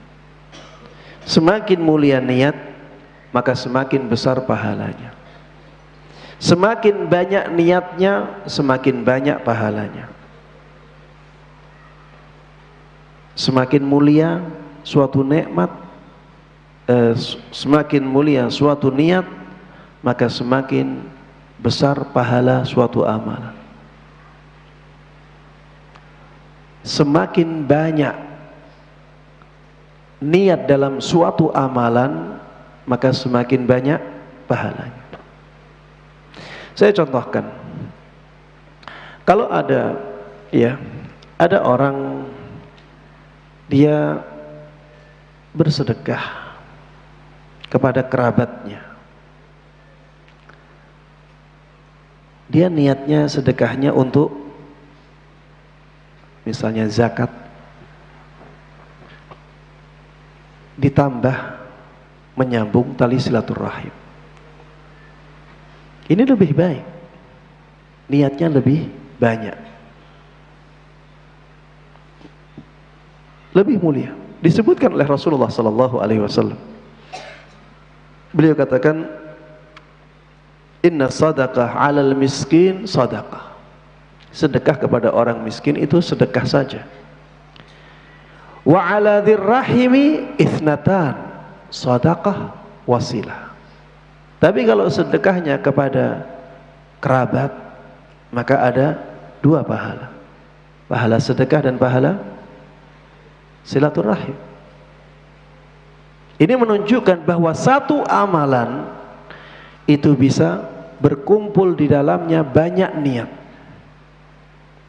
S1: Semakin mulia niat, maka semakin besar pahalanya. Semakin banyak niatnya, semakin banyak pahalanya. Semakin mulia suatu nikmat, semakin mulia suatu niat, maka semakin besar pahala suatu amalan. Semakin banyak niat dalam suatu amalan, maka semakin banyak pahalanya. Saya contohkan, Kalau ada ada orang dia bersedekah kepada kerabatnya, dia niatnya sedekahnya untuk misalnya zakat, ditambah menyambung tali silaturahim. Ini lebih baik, niatnya lebih banyak, lebih mulia. Disebutkan oleh Rasulullah sallallahu alaihi wasallam. Beliau katakan, "Inna sadaqah 'alal miskin sadaqah." Sedekah kepada orang miskin itu sedekah saja. Wa 'ala dzirrahimi ithnatan, sadaqah wasilah. Tapi kalau sedekahnya kepada kerabat, maka ada dua pahala. Pahala sedekah dan pahala silaturahim. Ini menunjukkan bahwa satu amalan itu bisa berkumpul di dalamnya banyak niat.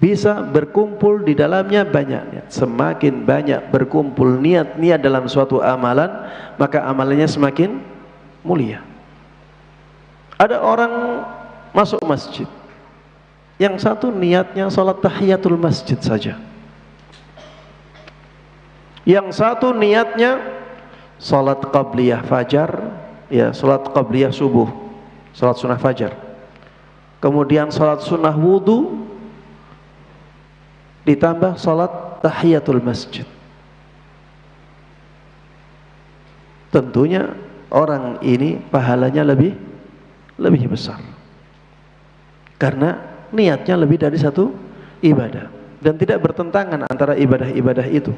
S1: Bisa berkumpul di dalamnya banyak niat. Semakin banyak berkumpul niat-niat dalam suatu amalan, maka amalannya semakin mulia. Ada orang masuk masjid, yang satu niatnya salat tahiyatul masjid saja, yang satu niatnya salat qabliyah fajar, salat qabliyah subuh, salat sunnah fajar, kemudian salat sunnah wudu, ditambah salat tahiyatul masjid. Tentunya orang ini pahalanya lebih besar, karena niatnya lebih dari satu ibadah dan tidak bertentangan antara ibadah-ibadah itu.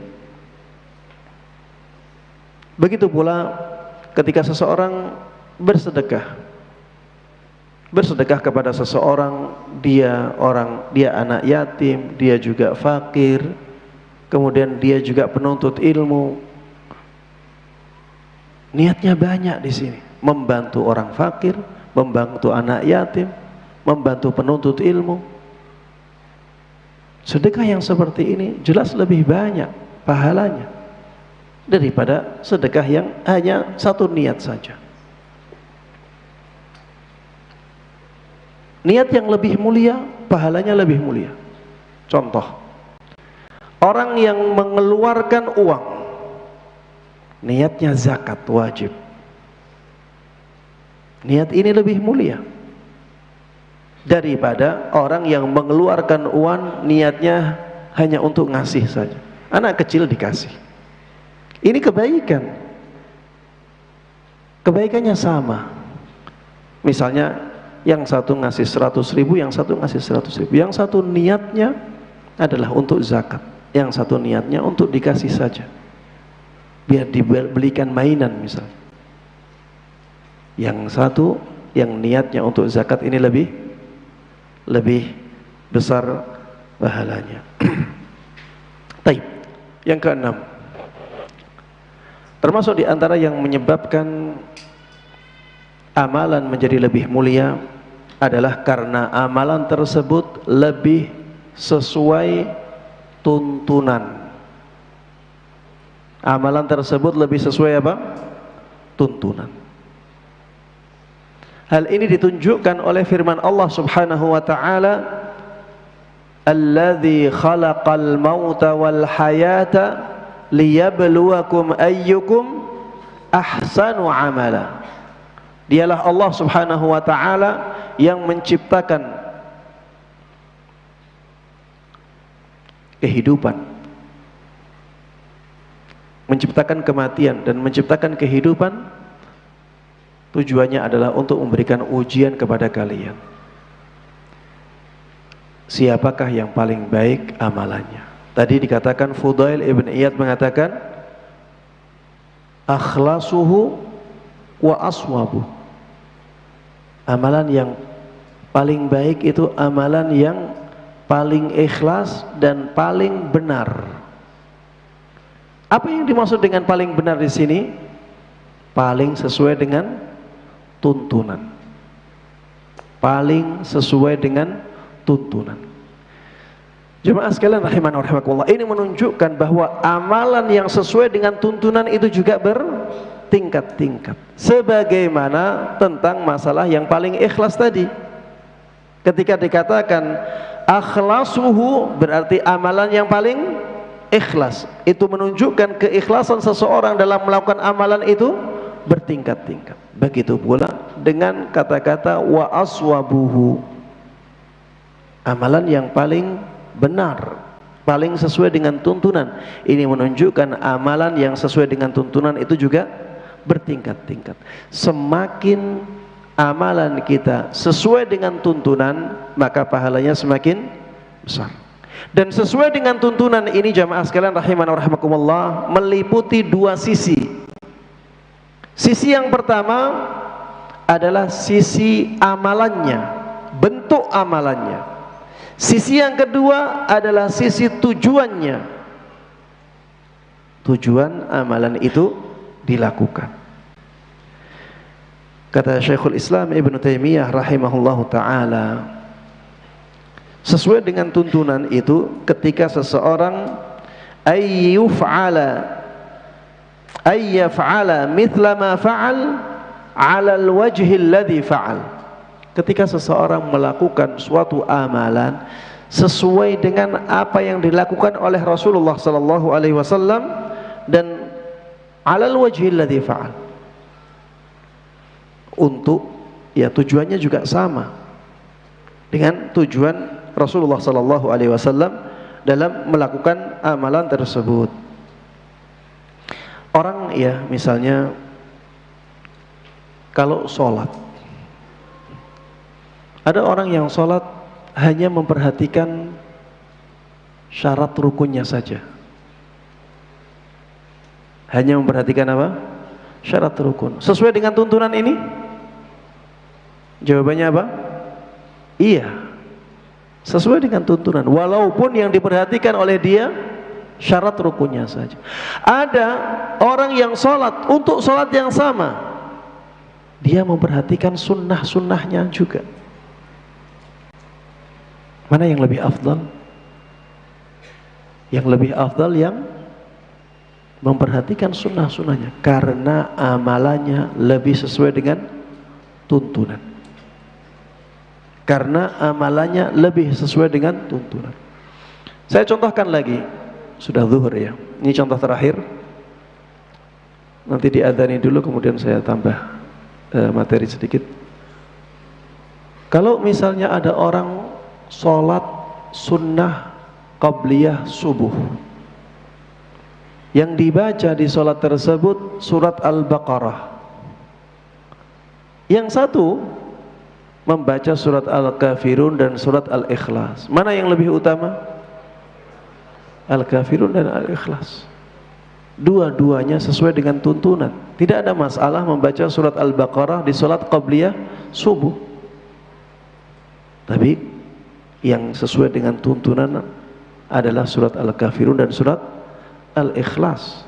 S1: Begitu pula ketika seseorang bersedekah kepada seseorang, dia anak yatim, dia juga fakir, kemudian dia juga penuntut ilmu. Niatnya banyak di sini, membantu orang fakir, membantu anak yatim, membantu penuntut ilmu. Sedekah yang seperti ini jelas lebih banyak pahalanya daripada sedekah yang hanya satu niat saja. Niat yang lebih mulia, pahalanya lebih mulia. Contoh, orang yang mengeluarkan uang, niatnya zakat wajib, niat ini lebih mulia daripada orang yang mengeluarkan uang niatnya hanya untuk ngasih saja. Anak kecil dikasih, ini kebaikan, kebaikannya sama. Misalnya yang satu ngasih 100.000, yang satu ngasih 100.000, yang satu niatnya adalah untuk zakat, yang satu niatnya untuk dikasih saja, biar dibelikan mainan misalnya. Yang satu yang niatnya untuk zakat ini lebih besar pahalanya. Taib. Yang keenam, termasuk di antara yang menyebabkan amalan menjadi lebih mulia adalah karena amalan tersebut lebih sesuai tuntunan. Amalan tersebut lebih sesuai apa? Tuntunan. Hal ini ditunjukkan oleh firman Allah Subhanahu wa taala, "Alladzi khalaqal mauta wal hayata liyabluwakum ayyukum ahsanu amala." Dialah Allah Subhanahu wa taala yang menciptakan kehidupan, menciptakan kematian dan menciptakan kehidupan. Tujuannya adalah untuk memberikan ujian kepada kalian. Siapakah yang paling baik amalannya? Tadi dikatakan, Fudail ibn Iyad mengatakan, akhlasuhu wa aswabu. Amalan yang paling baik itu amalan yang paling ikhlas dan paling benar. Apa yang dimaksud dengan paling benar di sini? Paling sesuai dengan tuntunan. Paling sesuai dengan tuntunan. Jemaah sekalian rahimana wa rahimakumullah, ini menunjukkan bahwa amalan yang sesuai dengan tuntunan itu juga bertingkat-tingkat. Sebagaimana tentang masalah yang paling ikhlas tadi. Ketika dikatakan akhlasuhu, berarti amalan yang paling ikhlas. Itu menunjukkan keikhlasan seseorang dalam melakukan amalan itu bertingkat-tingkat. Begitu pula dengan kata-kata wa aswabuhu, amalan yang paling benar, paling sesuai dengan tuntunan. Ini menunjukkan amalan yang sesuai dengan tuntunan itu juga bertingkat-tingkat. Semakin amalan kita sesuai dengan tuntunan, maka pahalanya semakin besar. Dan sesuai dengan tuntunan ini jamaah sekalian rahimana wa rahimakumullah, meliputi dua sisi. Sisi yang pertama adalah sisi amalannya, bentuk amalannya. Sisi yang kedua adalah sisi tujuannya. Tujuan amalan itu dilakukan. Kata Syekhul Islam Ibn Taimiyah rahimahullahu ta'ala, sesuai dengan tuntunan itu ketika seseorang ayyaf'ala mithla ma fa'al 'ala al-wajhi alladhi fa'al. Ketika seseorang melakukan suatu amalan sesuai dengan apa yang dilakukan oleh Rasulullah sallallahu alaihi wasallam dan 'alal wajhi alladhi fa'al, untuk ya tujuannya juga sama dengan tujuan Rasulullah sallallahu alaihi wasallam dalam melakukan amalan tersebut. Orang ya misalnya kalau sholat, ada orang yang sholat hanya memperhatikan syarat rukunnya saja. Hanya memperhatikan apa? Syarat rukun. Sesuai dengan tuntunan ini? Jawabannya apa? Iya, sesuai dengan tuntunan. Walaupun yang diperhatikan oleh dia syarat rukunnya saja. Ada orang yang sholat untuk sholat yang sama, dia memperhatikan sunnah-sunnahnya juga. Mana yang lebih afdal? Yang lebih afdal yang memperhatikan sunnah-sunnahnya, karena amalannya lebih sesuai dengan tuntunan. Karena amalannya lebih sesuai dengan tuntunan. Saya contohkan lagi, sudah zuhur ya. Ini contoh terakhir. Nanti diadzani dulu, kemudian saya tambah materi sedikit. Kalau misalnya ada orang sholat sunnah qabliyah subuh, yang dibaca di sholat tersebut surat Al-Baqarah, yang satu membaca surat Al-Kafirun dan surat Al-Ikhlas, mana yang lebih utama? Al-Kafirun dan Al-Ikhlas. Dua-duanya sesuai dengan tuntunan. Tidak ada masalah membaca surat Al-Baqarah di sholat qabliyah subuh, tapi yang sesuai dengan tuntunan adalah surat Al-Kafirun dan surat Al-Ikhlas.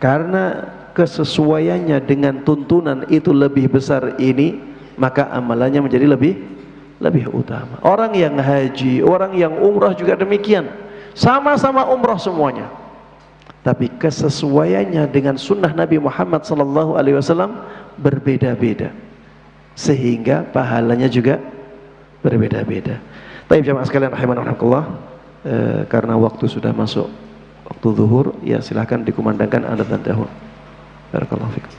S1: Karena kesesuaiannya dengan tuntunan itu lebih besar ini, maka amalannya menjadi lebih utama. Orang yang haji, orang yang umrah juga demikian. Sama-sama umrah semuanya, tapi kesesuaiannya dengan sunnah Nabi Muhammad SAW berbeda-beda, sehingga pahalanya juga berbeda-beda. Baik jamaah sekalian rahimanallah, karena waktu sudah masuk waktu zuhur, ya silahkan dikumandangkan adzan dahulu. Barakallahu fikum.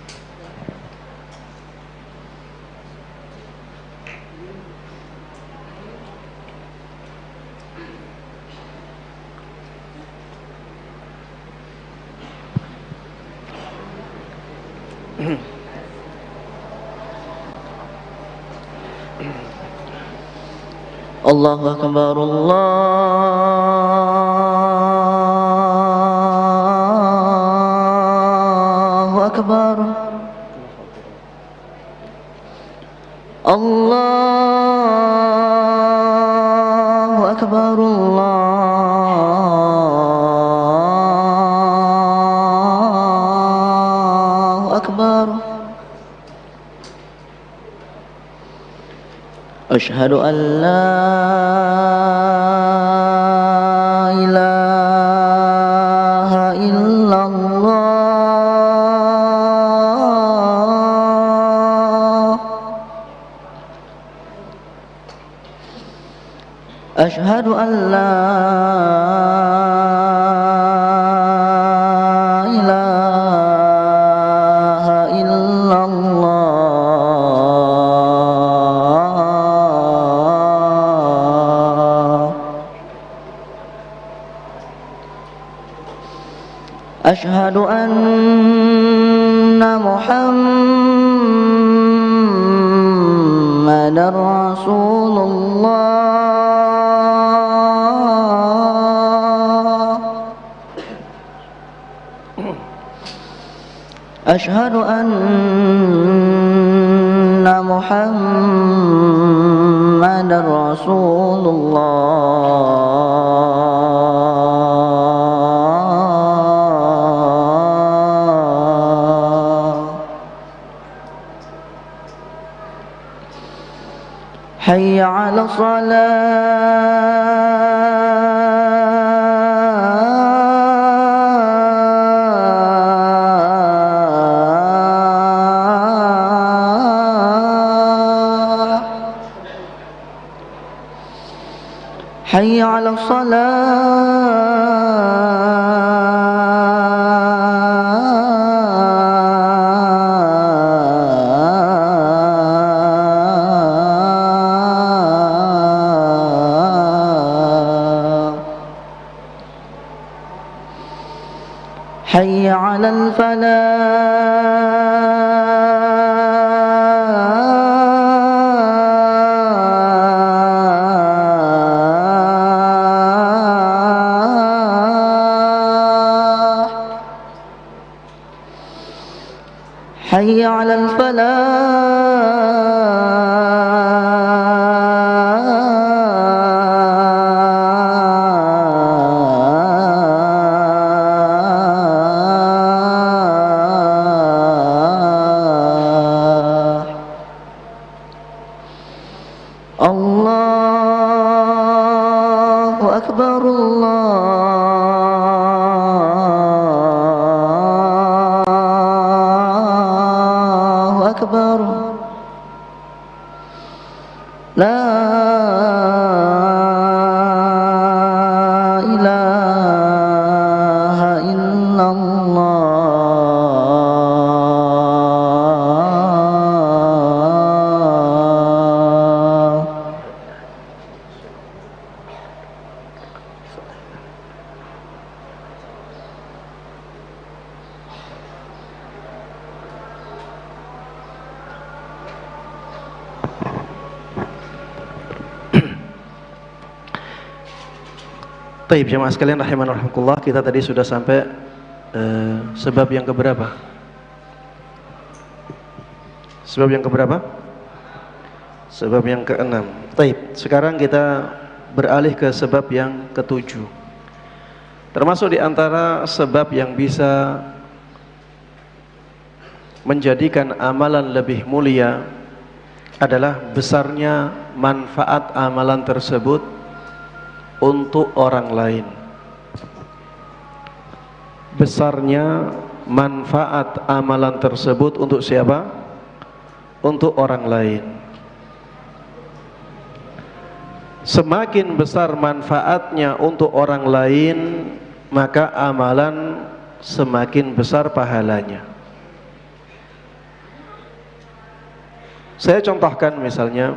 S2: Allahu Akbar, Allahu Akbar, Allahu Akbar, Allahu Akbar. Asyhadu an la أشهد أن لا إله إلا الله أشهد أن محمدا رسول الله أشهد أن محمدا رسول الله حي على الصلاة حي على الصلاة حي على الفلاح حي على الفلاح الله أكبر الله أكبر لا إله إلا الله
S1: Taib jemaah sekalian rahiman rahimakumullah, kita tadi sudah sampai sebab yang keberapa? Sebab yang keberapa? Sebab yang keenam. Taib, sekarang kita beralih ke sebab yang ketujuh. Termasuk di antara sebab yang bisa menjadikan amalan lebih mulia adalah besarnya manfaat amalan tersebut untuk orang lain. Besarnya manfaat amalan tersebut untuk siapa? Untuk orang lain. Semakin besar manfaatnya untuk orang lain, maka amalan semakin besar pahalanya. Saya contohkan misalnya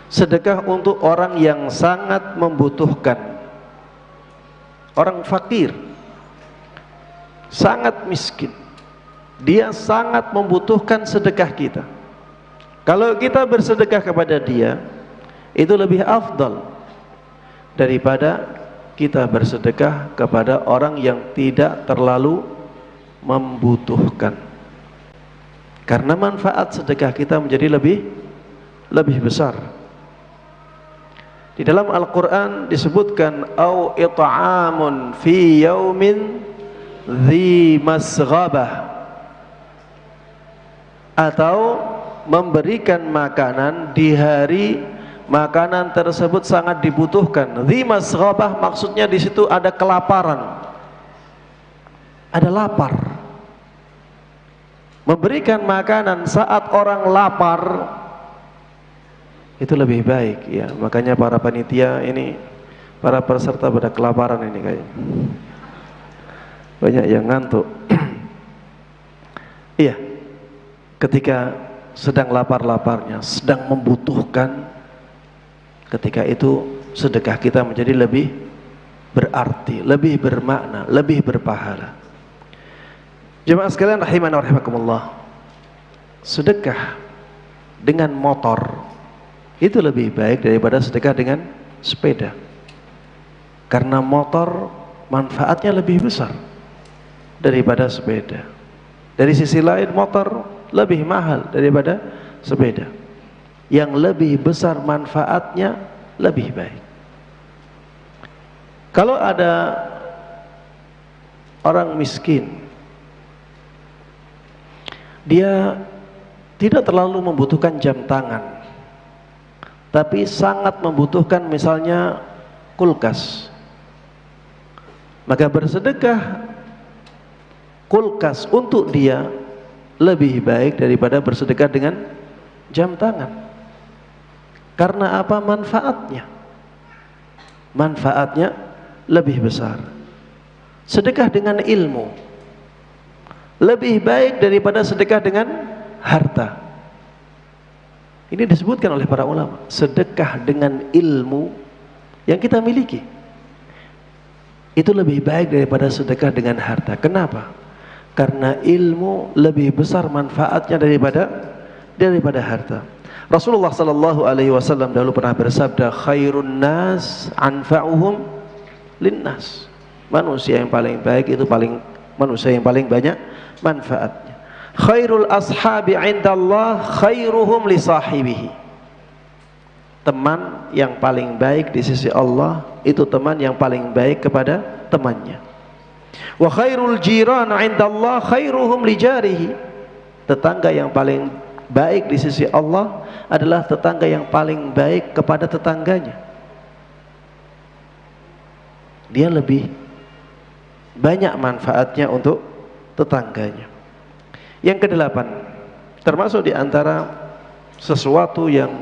S1: sedekah untuk orang yang sangat membutuhkan, orang fakir, sangat miskin, dia sangat membutuhkan sedekah kita. Kalau kita bersedekah kepada dia, itu lebih afdal daripada kita bersedekah kepada orang yang tidak terlalu membutuhkan, karena manfaat sedekah kita menjadi lebih besar. Di dalam Al-Quran disebutkan au it'amun fi yaumin dhi masghabah, atau memberikan makanan di hari makanan tersebut sangat dibutuhkan. Dhi masghabah maksudnya di situ ada kelaparan, ada lapar. Memberikan makanan saat orang lapar itu lebih baik ya. Makanya para panitia ini, para peserta pada kelaparan ini kayaknya. Banyak yang ngantuk. Iya. Ketika sedang lapar-laparnya, sedang membutuhkan, ketika itu sedekah kita menjadi lebih berarti, lebih bermakna, lebih berpahala. Jemaah sekalian rahimana wa rahimakumullah, sedekah dengan motor itu lebih baik daripada sedekah dengan sepeda, karena motor manfaatnya lebih besar daripada sepeda. Dari sisi lain motor lebih mahal daripada sepeda. Yang lebih besar manfaatnya lebih baik. Kalau ada orang miskin, dia tidak terlalu membutuhkan jam tangan, tapi sangat membutuhkan misalnya kulkas, maka bersedekah kulkas untuk dia lebih baik daripada bersedekah dengan jam tangan. Karena apa? Manfaatnya lebih besar. Sedekah dengan ilmu lebih baik daripada sedekah dengan harta. Ini disebutkan oleh para ulama, sedekah dengan ilmu yang kita miliki itu lebih baik daripada sedekah dengan harta. Kenapa? Karena ilmu lebih besar manfaatnya daripada harta. Rasulullah sallallahu alaihi wasallam dahulu pernah bersabda, khairun nas anfa'uhum linnas. Manusia yang paling baik itu manusia yang paling banyak manfaatnya. Khairul ashabi 'indallah khairuhum li sahibihi. Teman yang paling baik di sisi Allah itu teman yang paling baik kepada temannya. Wa khairul jiran 'indallah khairuhum li jarihi. Tetangga yang paling baik di sisi Allah adalah tetangga yang paling baik kepada tetangganya. Dia lebih banyak manfaatnya untuk tetangganya. Yang kedelapan, termasuk di antara sesuatu yang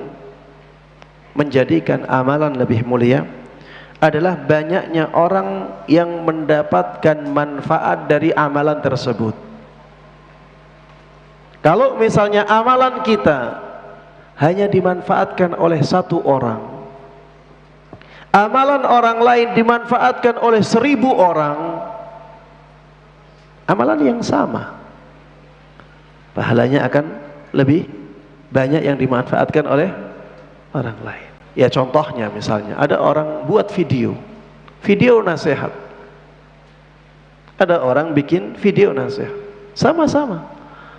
S1: menjadikan amalan lebih mulia adalah banyaknya orang yang mendapatkan manfaat dari amalan tersebut. Kalau misalnya amalan kita hanya dimanfaatkan oleh satu orang, amalan orang lain dimanfaatkan oleh 1000 orang, amalan yang sama, pahalanya akan lebih banyak yang dimanfaatkan oleh orang lain. Ya contohnya misalnya ada orang buat video nasihat, ada orang bikin video nasihat, sama-sama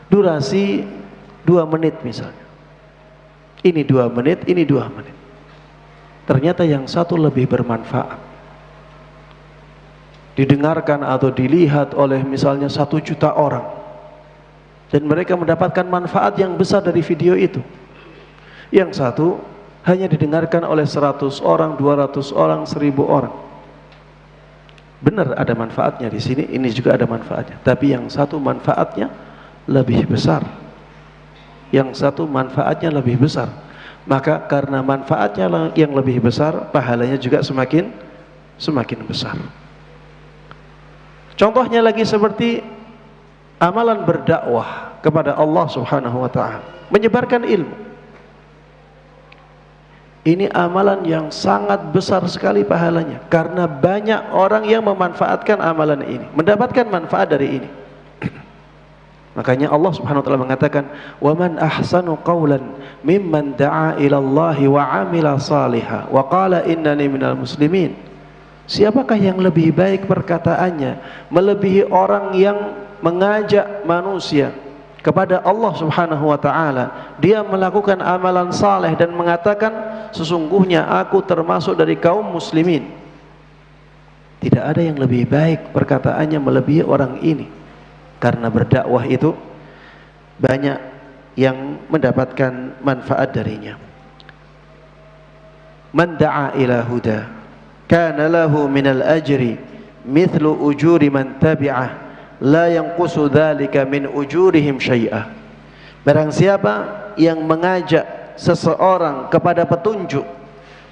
S1: durasi 2 menit misalnya, ini 2 menit, ini 2 menit. Ternyata yang satu lebih bermanfaat, didengarkan atau dilihat oleh misalnya 1 juta orang, dan mereka mendapatkan manfaat yang besar dari video itu. Yang satu hanya didengarkan oleh 100 orang, 200 orang, 1000 orang. Benar ada manfaatnya di sini, ini juga ada manfaatnya. Tapi yang satu manfaatnya lebih besar. Yang satu manfaatnya lebih besar. Maka karena manfaatnya yang lebih besar, pahalanya juga semakin besar. Contohnya lagi seperti amalan berdakwah kepada Allah Subhanahu wa taala, menyebarkan ilmu. Ini amalan yang sangat besar sekali pahalanya, karena banyak orang yang memanfaatkan amalan ini, mendapatkan manfaat dari ini. Makanya Allah Subhanahu wa taala mengatakan, "Wa man ahsanu qawlan mimman da'a ila Allah wa 'amila shalihan wa qala innani minal muslimin." Siapakah yang lebih baik perkataannya melebihi orang yang mengajak manusia kepada Allah Subhanahu wa taala, dia melakukan amalan saleh dan mengatakan, sesungguhnya aku termasuk dari kaum muslimin. Tidak ada yang lebih baik perkataannya melebihi orang ini, karena berdakwah itu banyak yang mendapatkan manfaat darinya. Man da'a ila huda kana lahu minal ajri mithlu ujuri man tabi'ah la yanqusu dzalika min ujurihim syai'ah. Barang siapa yang mengajak seseorang kepada petunjuk,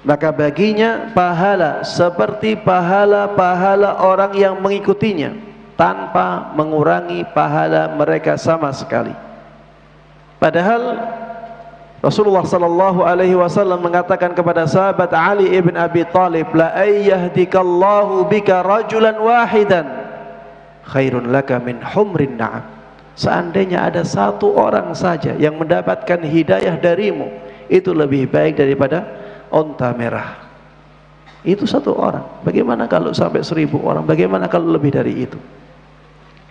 S1: maka baginya pahala seperti pahala-pahala orang yang mengikutinya, tanpa mengurangi pahala mereka sama sekali. Padahal Rasulullah sallallahu alaihi wasallam mengatakan kepada sahabat Ali ibn Abi Thalib, la ayyahdikallahu bika rajulan wahidan khairun laka min humrin na'am. Seandainya ada satu orang saja yang mendapatkan hidayah darimu, itu lebih baik daripada onta merah. Itu satu orang. Bagaimana kalau sampai 1000 orang? Bagaimana kalau lebih dari itu?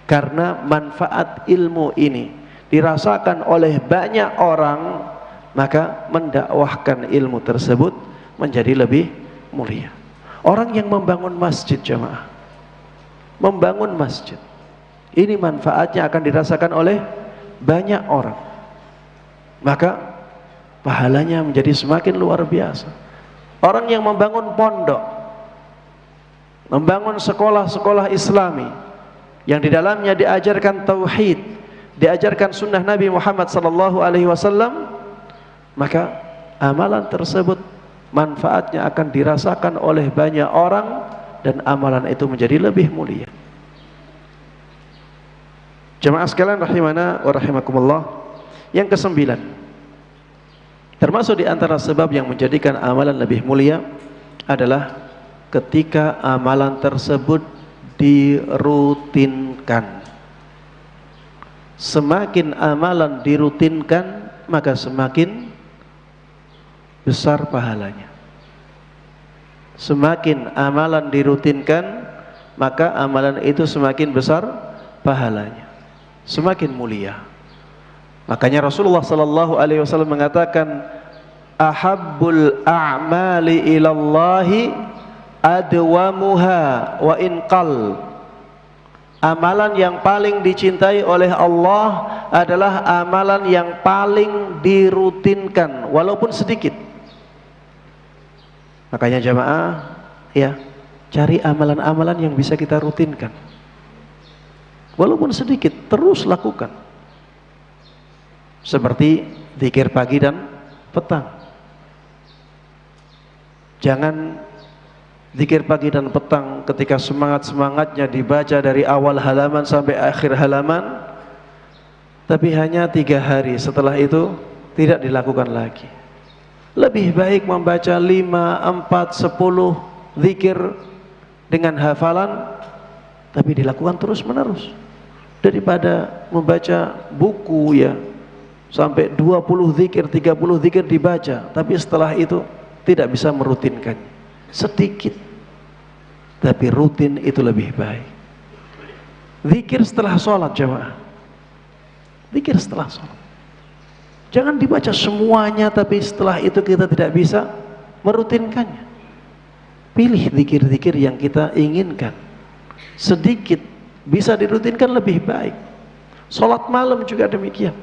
S1: Karena manfaat ilmu ini dirasakan oleh banyak orang, maka mendakwahkan ilmu tersebut menjadi lebih mulia. Orang yang membangun masjid, jemaah, membangun masjid, ini manfaatnya akan dirasakan oleh banyak orang, maka pahalanya menjadi semakin luar biasa. Orang yang membangun pondok, membangun sekolah-sekolah Islami yang di dalamnya diajarkan tauhid, diajarkan sunnah Nabi Muhammad sallallahu alaihi wasallam, maka amalan tersebut manfaatnya akan dirasakan oleh banyak orang dan amalan itu menjadi lebih mulia. Jemaah sekalian rahimana wa rahimakumullah, yang ke-9, termasuk di antara sebab yang menjadikan amalan lebih mulia adalah ketika amalan tersebut dirutinkan. Semakin amalan dirutinkan, maka semakin besar pahalanya. Semakin amalan dirutinkan, maka amalan itu semakin besar pahalanya, semakin mulia. Makanya Rasulullah sallallahu alaihi wasallam mengatakan, ahabbul a'mali ilallahi adwamuha wa in qall. Amalan yang paling dicintai oleh Allah adalah amalan yang paling dirutinkan walaupun sedikit. Makanya jamaah, ya, cari amalan-amalan yang bisa kita rutinkan. Walaupun sedikit, terus lakukan. Seperti zikir pagi dan petang. Jangan zikir pagi dan petang ketika semangat-semangatnya dibaca dari awal halaman sampai akhir halaman, tapi hanya 3 hari, setelah itu tidak dilakukan lagi. Lebih baik membaca 5, 4, 10 zikir dengan hafalan, tapi dilakukan terus menerus, daripada membaca buku ya sampai 20 zikir, 30 zikir dibaca, tapi setelah itu tidak bisa merutinkan. Sedikit tapi rutin itu lebih baik. Zikir setelah sholat, jemaah, zikir setelah sholat. Jangan dibaca semuanya tapi setelah itu kita tidak bisa merutinkannya. Pilih zikir-zikir yang kita inginkan, sedikit bisa dirutinkan lebih baik. Sholat malam juga demikian.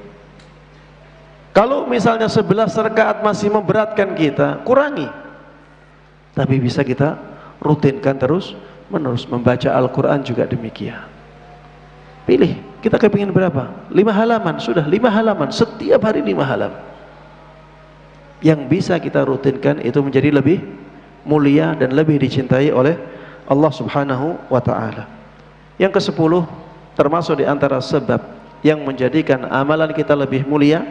S1: Kalau misalnya 11 rakaat masih memberatkan kita, kurangi. Tapi bisa kita rutinkan terus menerus. Membaca Al-Quran juga demikian. Pilih, kita kepingin berapa? 5 halaman, sudah 5 halaman, setiap hari 5 halaman. Yang bisa kita rutinkan itu menjadi lebih mulia dan lebih dicintai oleh Allah subhanahu wa ta'ala. Yang ke-10, termasuk di antara sebab yang menjadikan amalan kita lebih mulia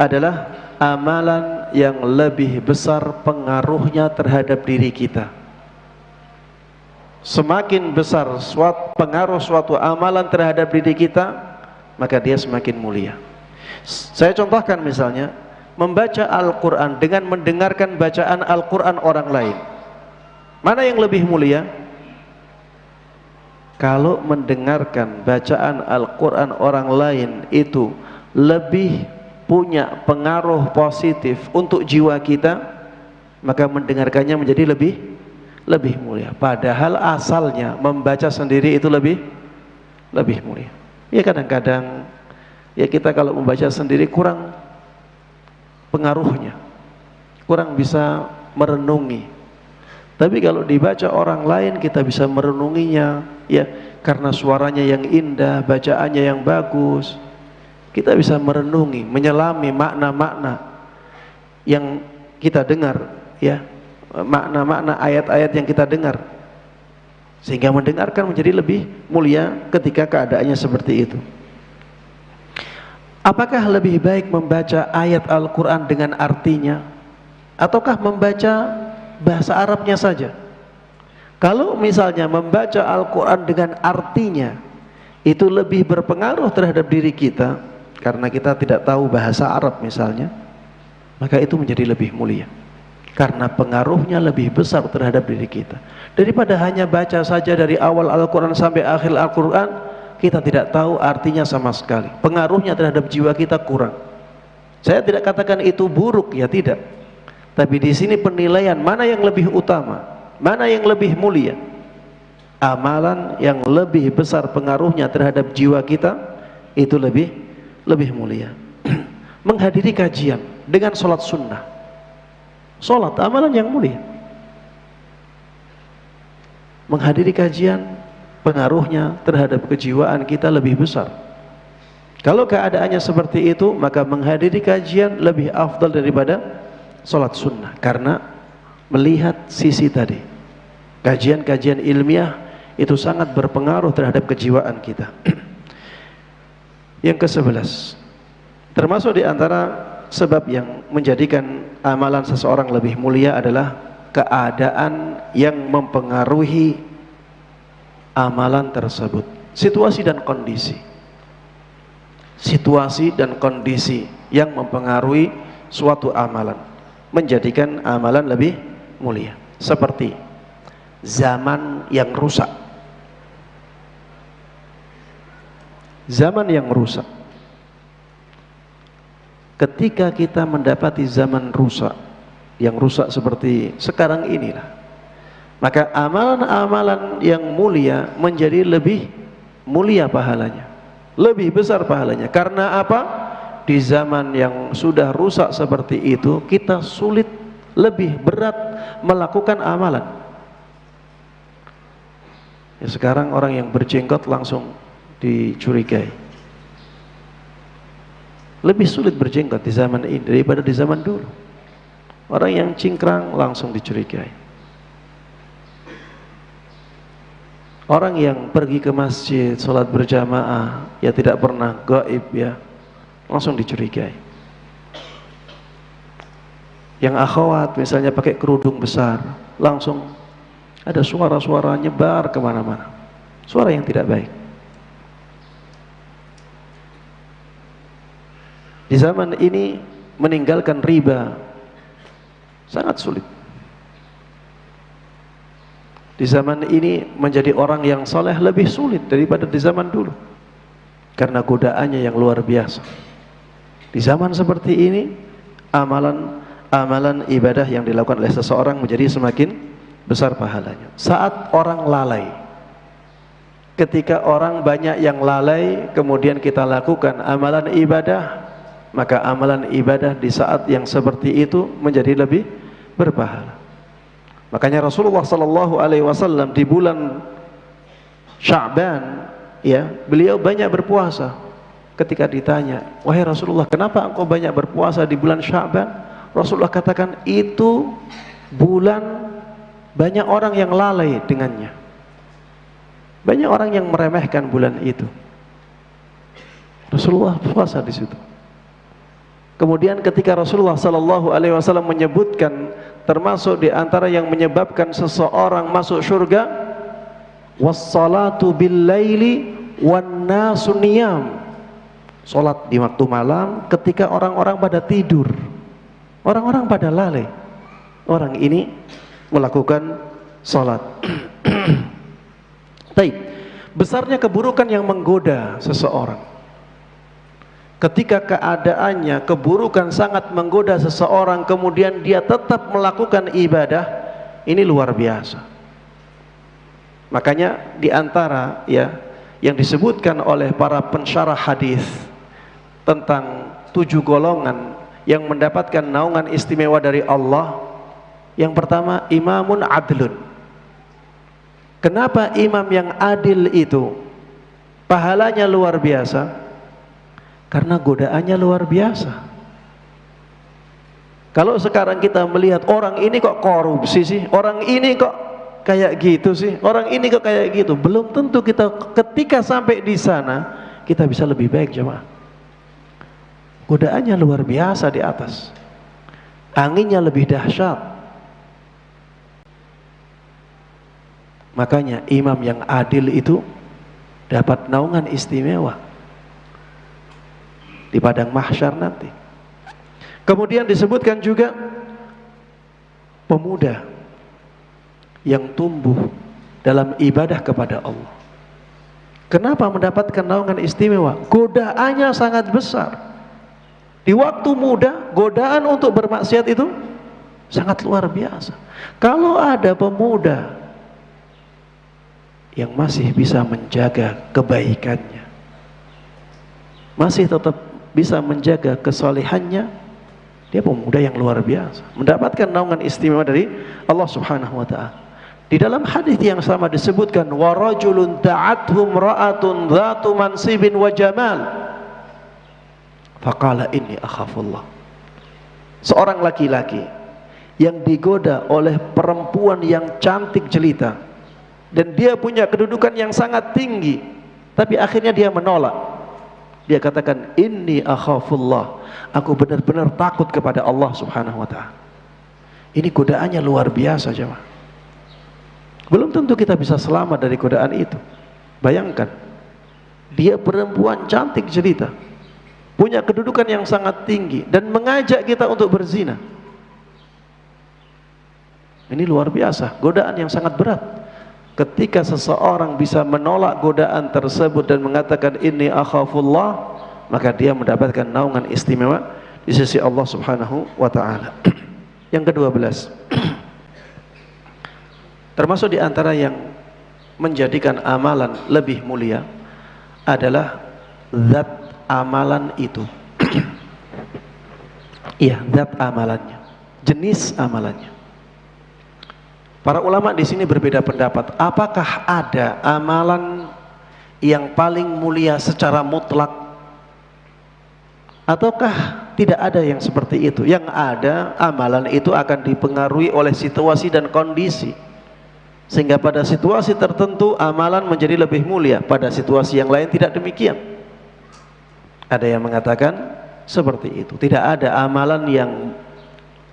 S1: adalah amalan yang lebih besar pengaruhnya terhadap diri kita. Semakin besar pengaruh suatu amalan terhadap diri kita, maka dia semakin mulia. Saya contohkan misalnya, membaca Al-Quran dengan mendengarkan bacaan Al-Quran orang lain, mana yang lebih mulia? Kalau mendengarkan bacaan Al-Quran orang lain itu lebih punya pengaruh positif untuk jiwa kita, maka mendengarkannya menjadi lebih mulia. Padahal asalnya membaca sendiri itu lebih mulia. Ya kadang-kadang ya kita kalau membaca sendiri kurang pengaruhnya, kurang bisa merenungi. Tapi kalau dibaca orang lain kita bisa merenunginya, ya, karena suaranya yang indah, bacaannya yang bagus, kita bisa merenungi, menyelami makna-makna. yang kita dengar, ya, makna-makna ayat-ayat yang kita dengar, sehingga mendengarkan menjadi lebih mulia ketika keadaannya seperti itu. Apakah lebih baik membaca ayat Al-Quran dengan artinya, ataukah membaca bahasa Arabnya saja? Kalau misalnya membaca Al-Quran dengan artinya itu lebih berpengaruh terhadap diri kita, karena kita tidak tahu bahasa Arab misalnya, maka itu menjadi lebih mulia, karena pengaruhnya lebih besar terhadap diri kita, daripada hanya baca saja dari awal Al-Quran sampai akhir Al-Quran, kita tidak tahu artinya sama sekali, pengaruhnya terhadap jiwa kita kurang. Saya tidak katakan itu buruk, ya tidak, tapi di sini penilaian mana yang lebih utama, mana yang lebih mulia. Amalan yang lebih besar pengaruhnya terhadap jiwa kita itu lebih mulia. Menghadiri kajian dengan sholat sunnah, sholat amalan yang mulia. Menghadiri kajian pengaruhnya terhadap kejiwaan kita lebih besar. Kalau keadaannya seperti itu, maka menghadiri kajian lebih afdal daripada sholat sunnah, karena melihat sisi tadi, kajian-kajian ilmiah itu sangat berpengaruh terhadap kejiwaan kita. Yang ke-11, termasuk di antara sebab yang menjadikan amalan seseorang lebih mulia adalah keadaan yang mempengaruhi amalan tersebut, situasi dan kondisi. Situasi dan kondisi yang mempengaruhi suatu amalan menjadikan amalan lebih mulia. Seperti zaman yang rusak. Zaman yang rusak. Ketika kita mendapati zaman rusak, yang rusak seperti sekarang inilah, maka amalan-amalan yang mulia menjadi lebih mulia pahalanya, lebih besar pahalanya. Karena apa? Di zaman yang sudah rusak seperti itu, kita sulit, lebih berat melakukan amalan. Ya, sekarang orang yang berjenggot langsung dicurigai. Lebih sulit berjenggot di zaman ini daripada di zaman dulu. Orang yang cingkrang langsung dicurigai. Orang yang pergi ke masjid, sholat berjamaah, ya tidak pernah gaib, ya langsung dicurigai. Yang akhwat misalnya pakai kerudung besar, langsung ada suara-suara nyebar kemana-mana, suara yang tidak baik. Di zaman ini meninggalkan riba sangat sulit. Di zaman ini menjadi orang yang soleh lebih sulit daripada di zaman dulu, karena godaannya yang luar biasa. Di zaman seperti ini, amalan ibadah yang dilakukan oleh seseorang menjadi semakin besar pahalanya. Saat orang lalai, ketika orang banyak yang lalai, kemudian kita lakukan amalan ibadah, maka amalan ibadah di saat yang seperti itu menjadi lebih berpahala. Makanya Rasulullah SAW di bulan Sya'ban, ya, beliau banyak berpuasa. Ketika ditanya, wahai Rasulullah, kenapa engkau banyak berpuasa di bulan Sya'ban? Rasulullah katakan, itu bulan banyak orang yang lalai dengannya, banyak orang yang meremehkan bulan itu. Rasulullah puasa di situ. Kemudian ketika Rasulullah SAW menyebutkan termasuk di antara yang menyebabkan seseorang masuk surga, wassalatu bil laili wan nasu niyam, salat di waktu malam ketika orang-orang pada tidur, orang-orang pada lalai, orang ini melakukan salat. Baik, besarnya keburukan yang menggoda seseorang. Ketika keadaannya keburukan sangat menggoda seseorang, kemudian dia tetap melakukan ibadah, ini luar biasa. Makanya di antara, ya, yang disebutkan oleh para pensyarah hadis tentang 7 golongan yang mendapatkan naungan istimewa dari Allah, yang pertama, imamun adlun. Kenapa imam yang adil itu pahalanya luar biasa? Karena godaannya luar biasa. Kalau sekarang kita melihat orang ini kok korupsi sih, orang ini kok kayak gitu sih, orang ini kok kayak gitu, belum tentu kita ketika sampai di sana kita bisa lebih baik jemaah. Godaannya luar biasa di atas, anginnya lebih dahsyat. Makanya imam yang adil itu dapat naungan istimewa di padang mahsyar nanti. Kemudian disebutkan juga pemuda yang tumbuh dalam ibadah kepada Allah. Kenapa mendapatkan naungan istimewa? Godaannya sangat besar. Di waktu muda, godaan untuk bermaksiat itu sangat luar biasa. Kalau ada pemuda yang masih bisa menjaga kebaikannya, masih tetap bisa menjaga kesalehannya, dia pemuda yang luar biasa, mendapatkan naungan istimewa dari Allah Subhanahu wa taala. Di dalam hadis yang sama disebutkan wa rajulun ta'athum ra'atun dhatu mansibin wa jamal faqala inni akhafullah. Seorang laki-laki yang digoda oleh perempuan yang cantik jelita dan dia punya kedudukan yang sangat tinggi, tapi akhirnya dia menolak. Dia katakan inni akhafullah, aku benar-benar takut kepada Allah Subhanahu wa taala. Ini godaannya luar biasa jemaah. Belum tentu kita bisa selamat dari godaan itu. Bayangkan, dia perempuan cantik jelita, punya kedudukan yang sangat tinggi dan mengajak kita untuk berzina. Ini luar biasa, godaan yang sangat berat. Ketika seseorang bisa menolak godaan tersebut dan mengatakan inni akhafullah, maka dia mendapatkan naungan istimewa di sisi Allah Subhanahu wa taala. Yang ke-12, termasuk di antara yang menjadikan amalan lebih mulia adalah zat amalan itu. Iya, zat amalannya, jenis amalannya. Para ulama di sini berbeda pendapat. Apakah ada amalan yang paling mulia secara mutlak, ataukah tidak ada yang seperti itu? Yang ada, amalan itu akan dipengaruhi oleh situasi dan kondisi, sehingga pada situasi tertentu amalan menjadi lebih mulia, pada situasi yang lain tidak demikian. Ada yang mengatakan seperti itu. Tidak ada amalan yang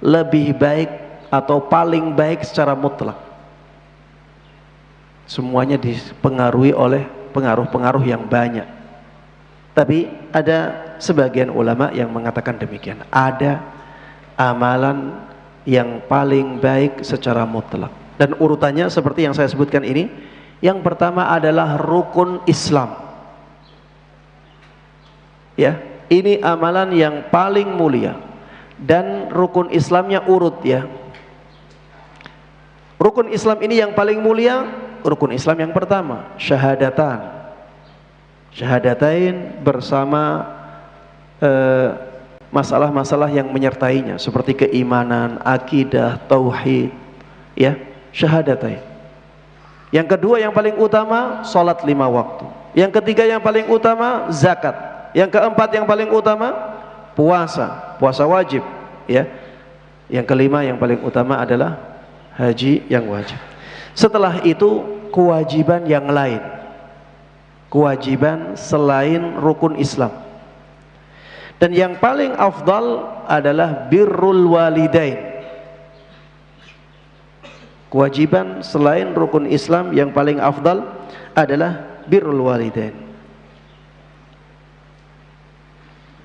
S1: lebih baik atau paling baik secara mutlak. Semuanya dipengaruhi oleh pengaruh-pengaruh yang banyak. Tapi ada sebagian ulama yang mengatakan demikian. Ada amalan yang paling baik secara mutlak. Dan urutannya seperti yang saya sebutkan ini. Yang pertama adalah rukun Islam. Ya, ini amalan yang paling mulia. Dan rukun Islamnya urut ya. Rukun Islam ini yang paling mulia, rukun Islam yang pertama, syahadatan. Syahadatain bersama masalah-masalah yang menyertainya seperti keimanan, akidah, tauhid, ya, syahadatain. Yang kedua yang paling utama, salat 5 waktu. Yang ketiga yang paling utama, zakat. Yang keempat yang paling utama, puasa wajib, ya. Yang kelima yang paling utama adalah haji yang wajib. Setelah itu kewajiban yang lain, kewajiban selain rukun Islam. Dan yang paling afdal adalah birrul walidain. Kewajiban selain rukun Islam yang paling afdal adalah birrul walidain.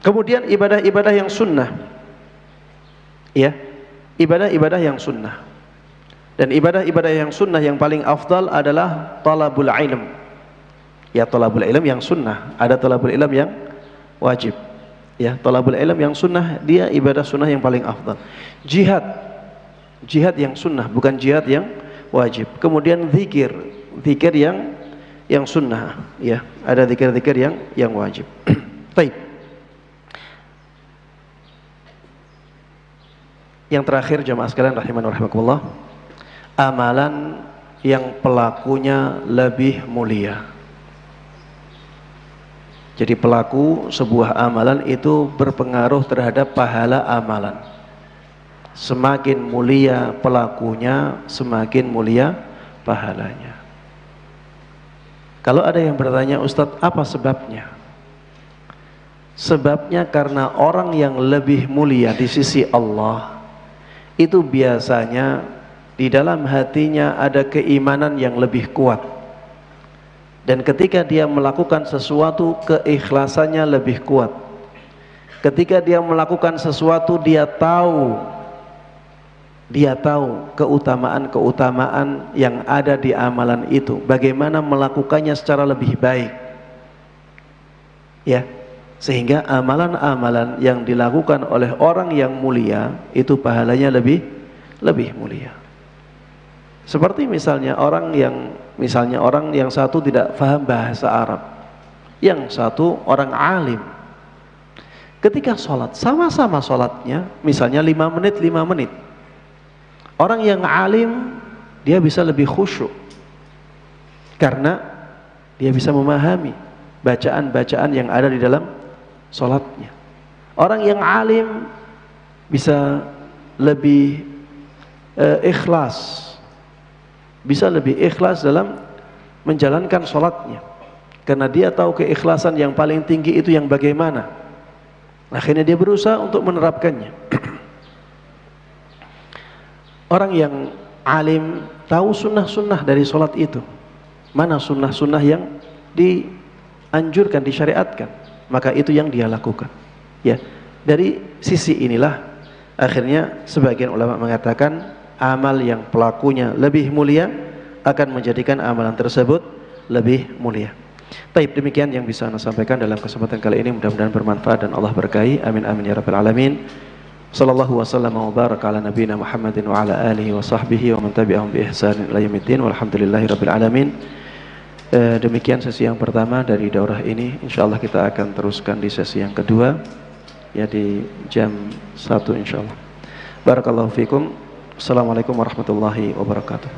S1: Kemudian ibadah-ibadah yang sunnah, ya, ibadah-ibadah yang sunnah. Dan ibadah-ibadah yang sunnah yang paling afdal adalah talabul ilm. Ya, talabul ilm yang sunnah. Ada talabul ilm yang wajib. Ya, talabul ilm yang sunnah, dia ibadah sunnah yang paling afdal. Jihad, jihad yang sunnah, bukan jihad yang wajib. Kemudian zikir, zikir yang sunnah. Ya, ada zikir-zikir yang wajib. Baik. Yang terakhir jemaah sekalian rahimani wa rahimakumullah, amalan yang pelakunya lebih mulia. Jadi pelaku sebuah amalan itu berpengaruh terhadap pahala amalan. Semakin mulia pelakunya, semakin mulia pahalanya. Kalau ada yang bertanya, Ustadz, apa sebabnya? Sebabnya karena orang yang lebih mulia di sisi Allah itu biasanya di dalam hatinya ada keimanan yang lebih kuat. Dan ketika dia melakukan sesuatu, keikhlasannya lebih kuat. Ketika dia melakukan sesuatu, dia tahu keutamaan-keutamaan yang ada di amalan itu, bagaimana melakukannya secara lebih baik, ya, sehingga amalan-amalan yang dilakukan oleh orang yang mulia itu pahalanya lebih mulia. Seperti misalnya orang yang satu tidak paham bahasa Arab, yang satu orang alim. Ketika sholat, sama-sama sholatnya, misalnya 5 menit. Orang yang alim, dia bisa lebih khusyuk karena dia bisa memahami bacaan-bacaan yang ada di dalam sholatnya. Orang yang alim bisa lebih ikhlas, dalam menjalankan sholatnya, karena dia tahu keikhlasan yang paling tinggi itu yang bagaimana. Akhirnya dia berusaha untuk menerapkannya. Orang yang alim tahu sunnah-sunnah dari sholat itu, mana sunnah-sunnah yang dianjurkan, disyariatkan, maka itu yang dia lakukan. Ya, dari sisi inilah akhirnya sebagian ulama mengatakan amal yang pelakunya lebih mulia akan menjadikan amalan tersebut lebih mulia. Taib, demikian yang bisa saya sampaikan dalam kesempatan kali ini, mudah-mudahan bermanfaat dan Allah berkahi. Amin amin ya rabbal alamin. Sallallahu wasallam wa baraka ala nabiyina Muhammadin wa ala alihi wa sahbihi wa man tabi'ahum bi ihsanin ila yaumiddin walhamdulillahi rabbil alamin. Demikian sesi yang pertama dari daurah ini. Insyaallah kita akan teruskan di sesi yang kedua, ya, di jam 1 insyaallah. Barakallahu fikum. Assalamualaikum warahmatullahi wabarakatuh.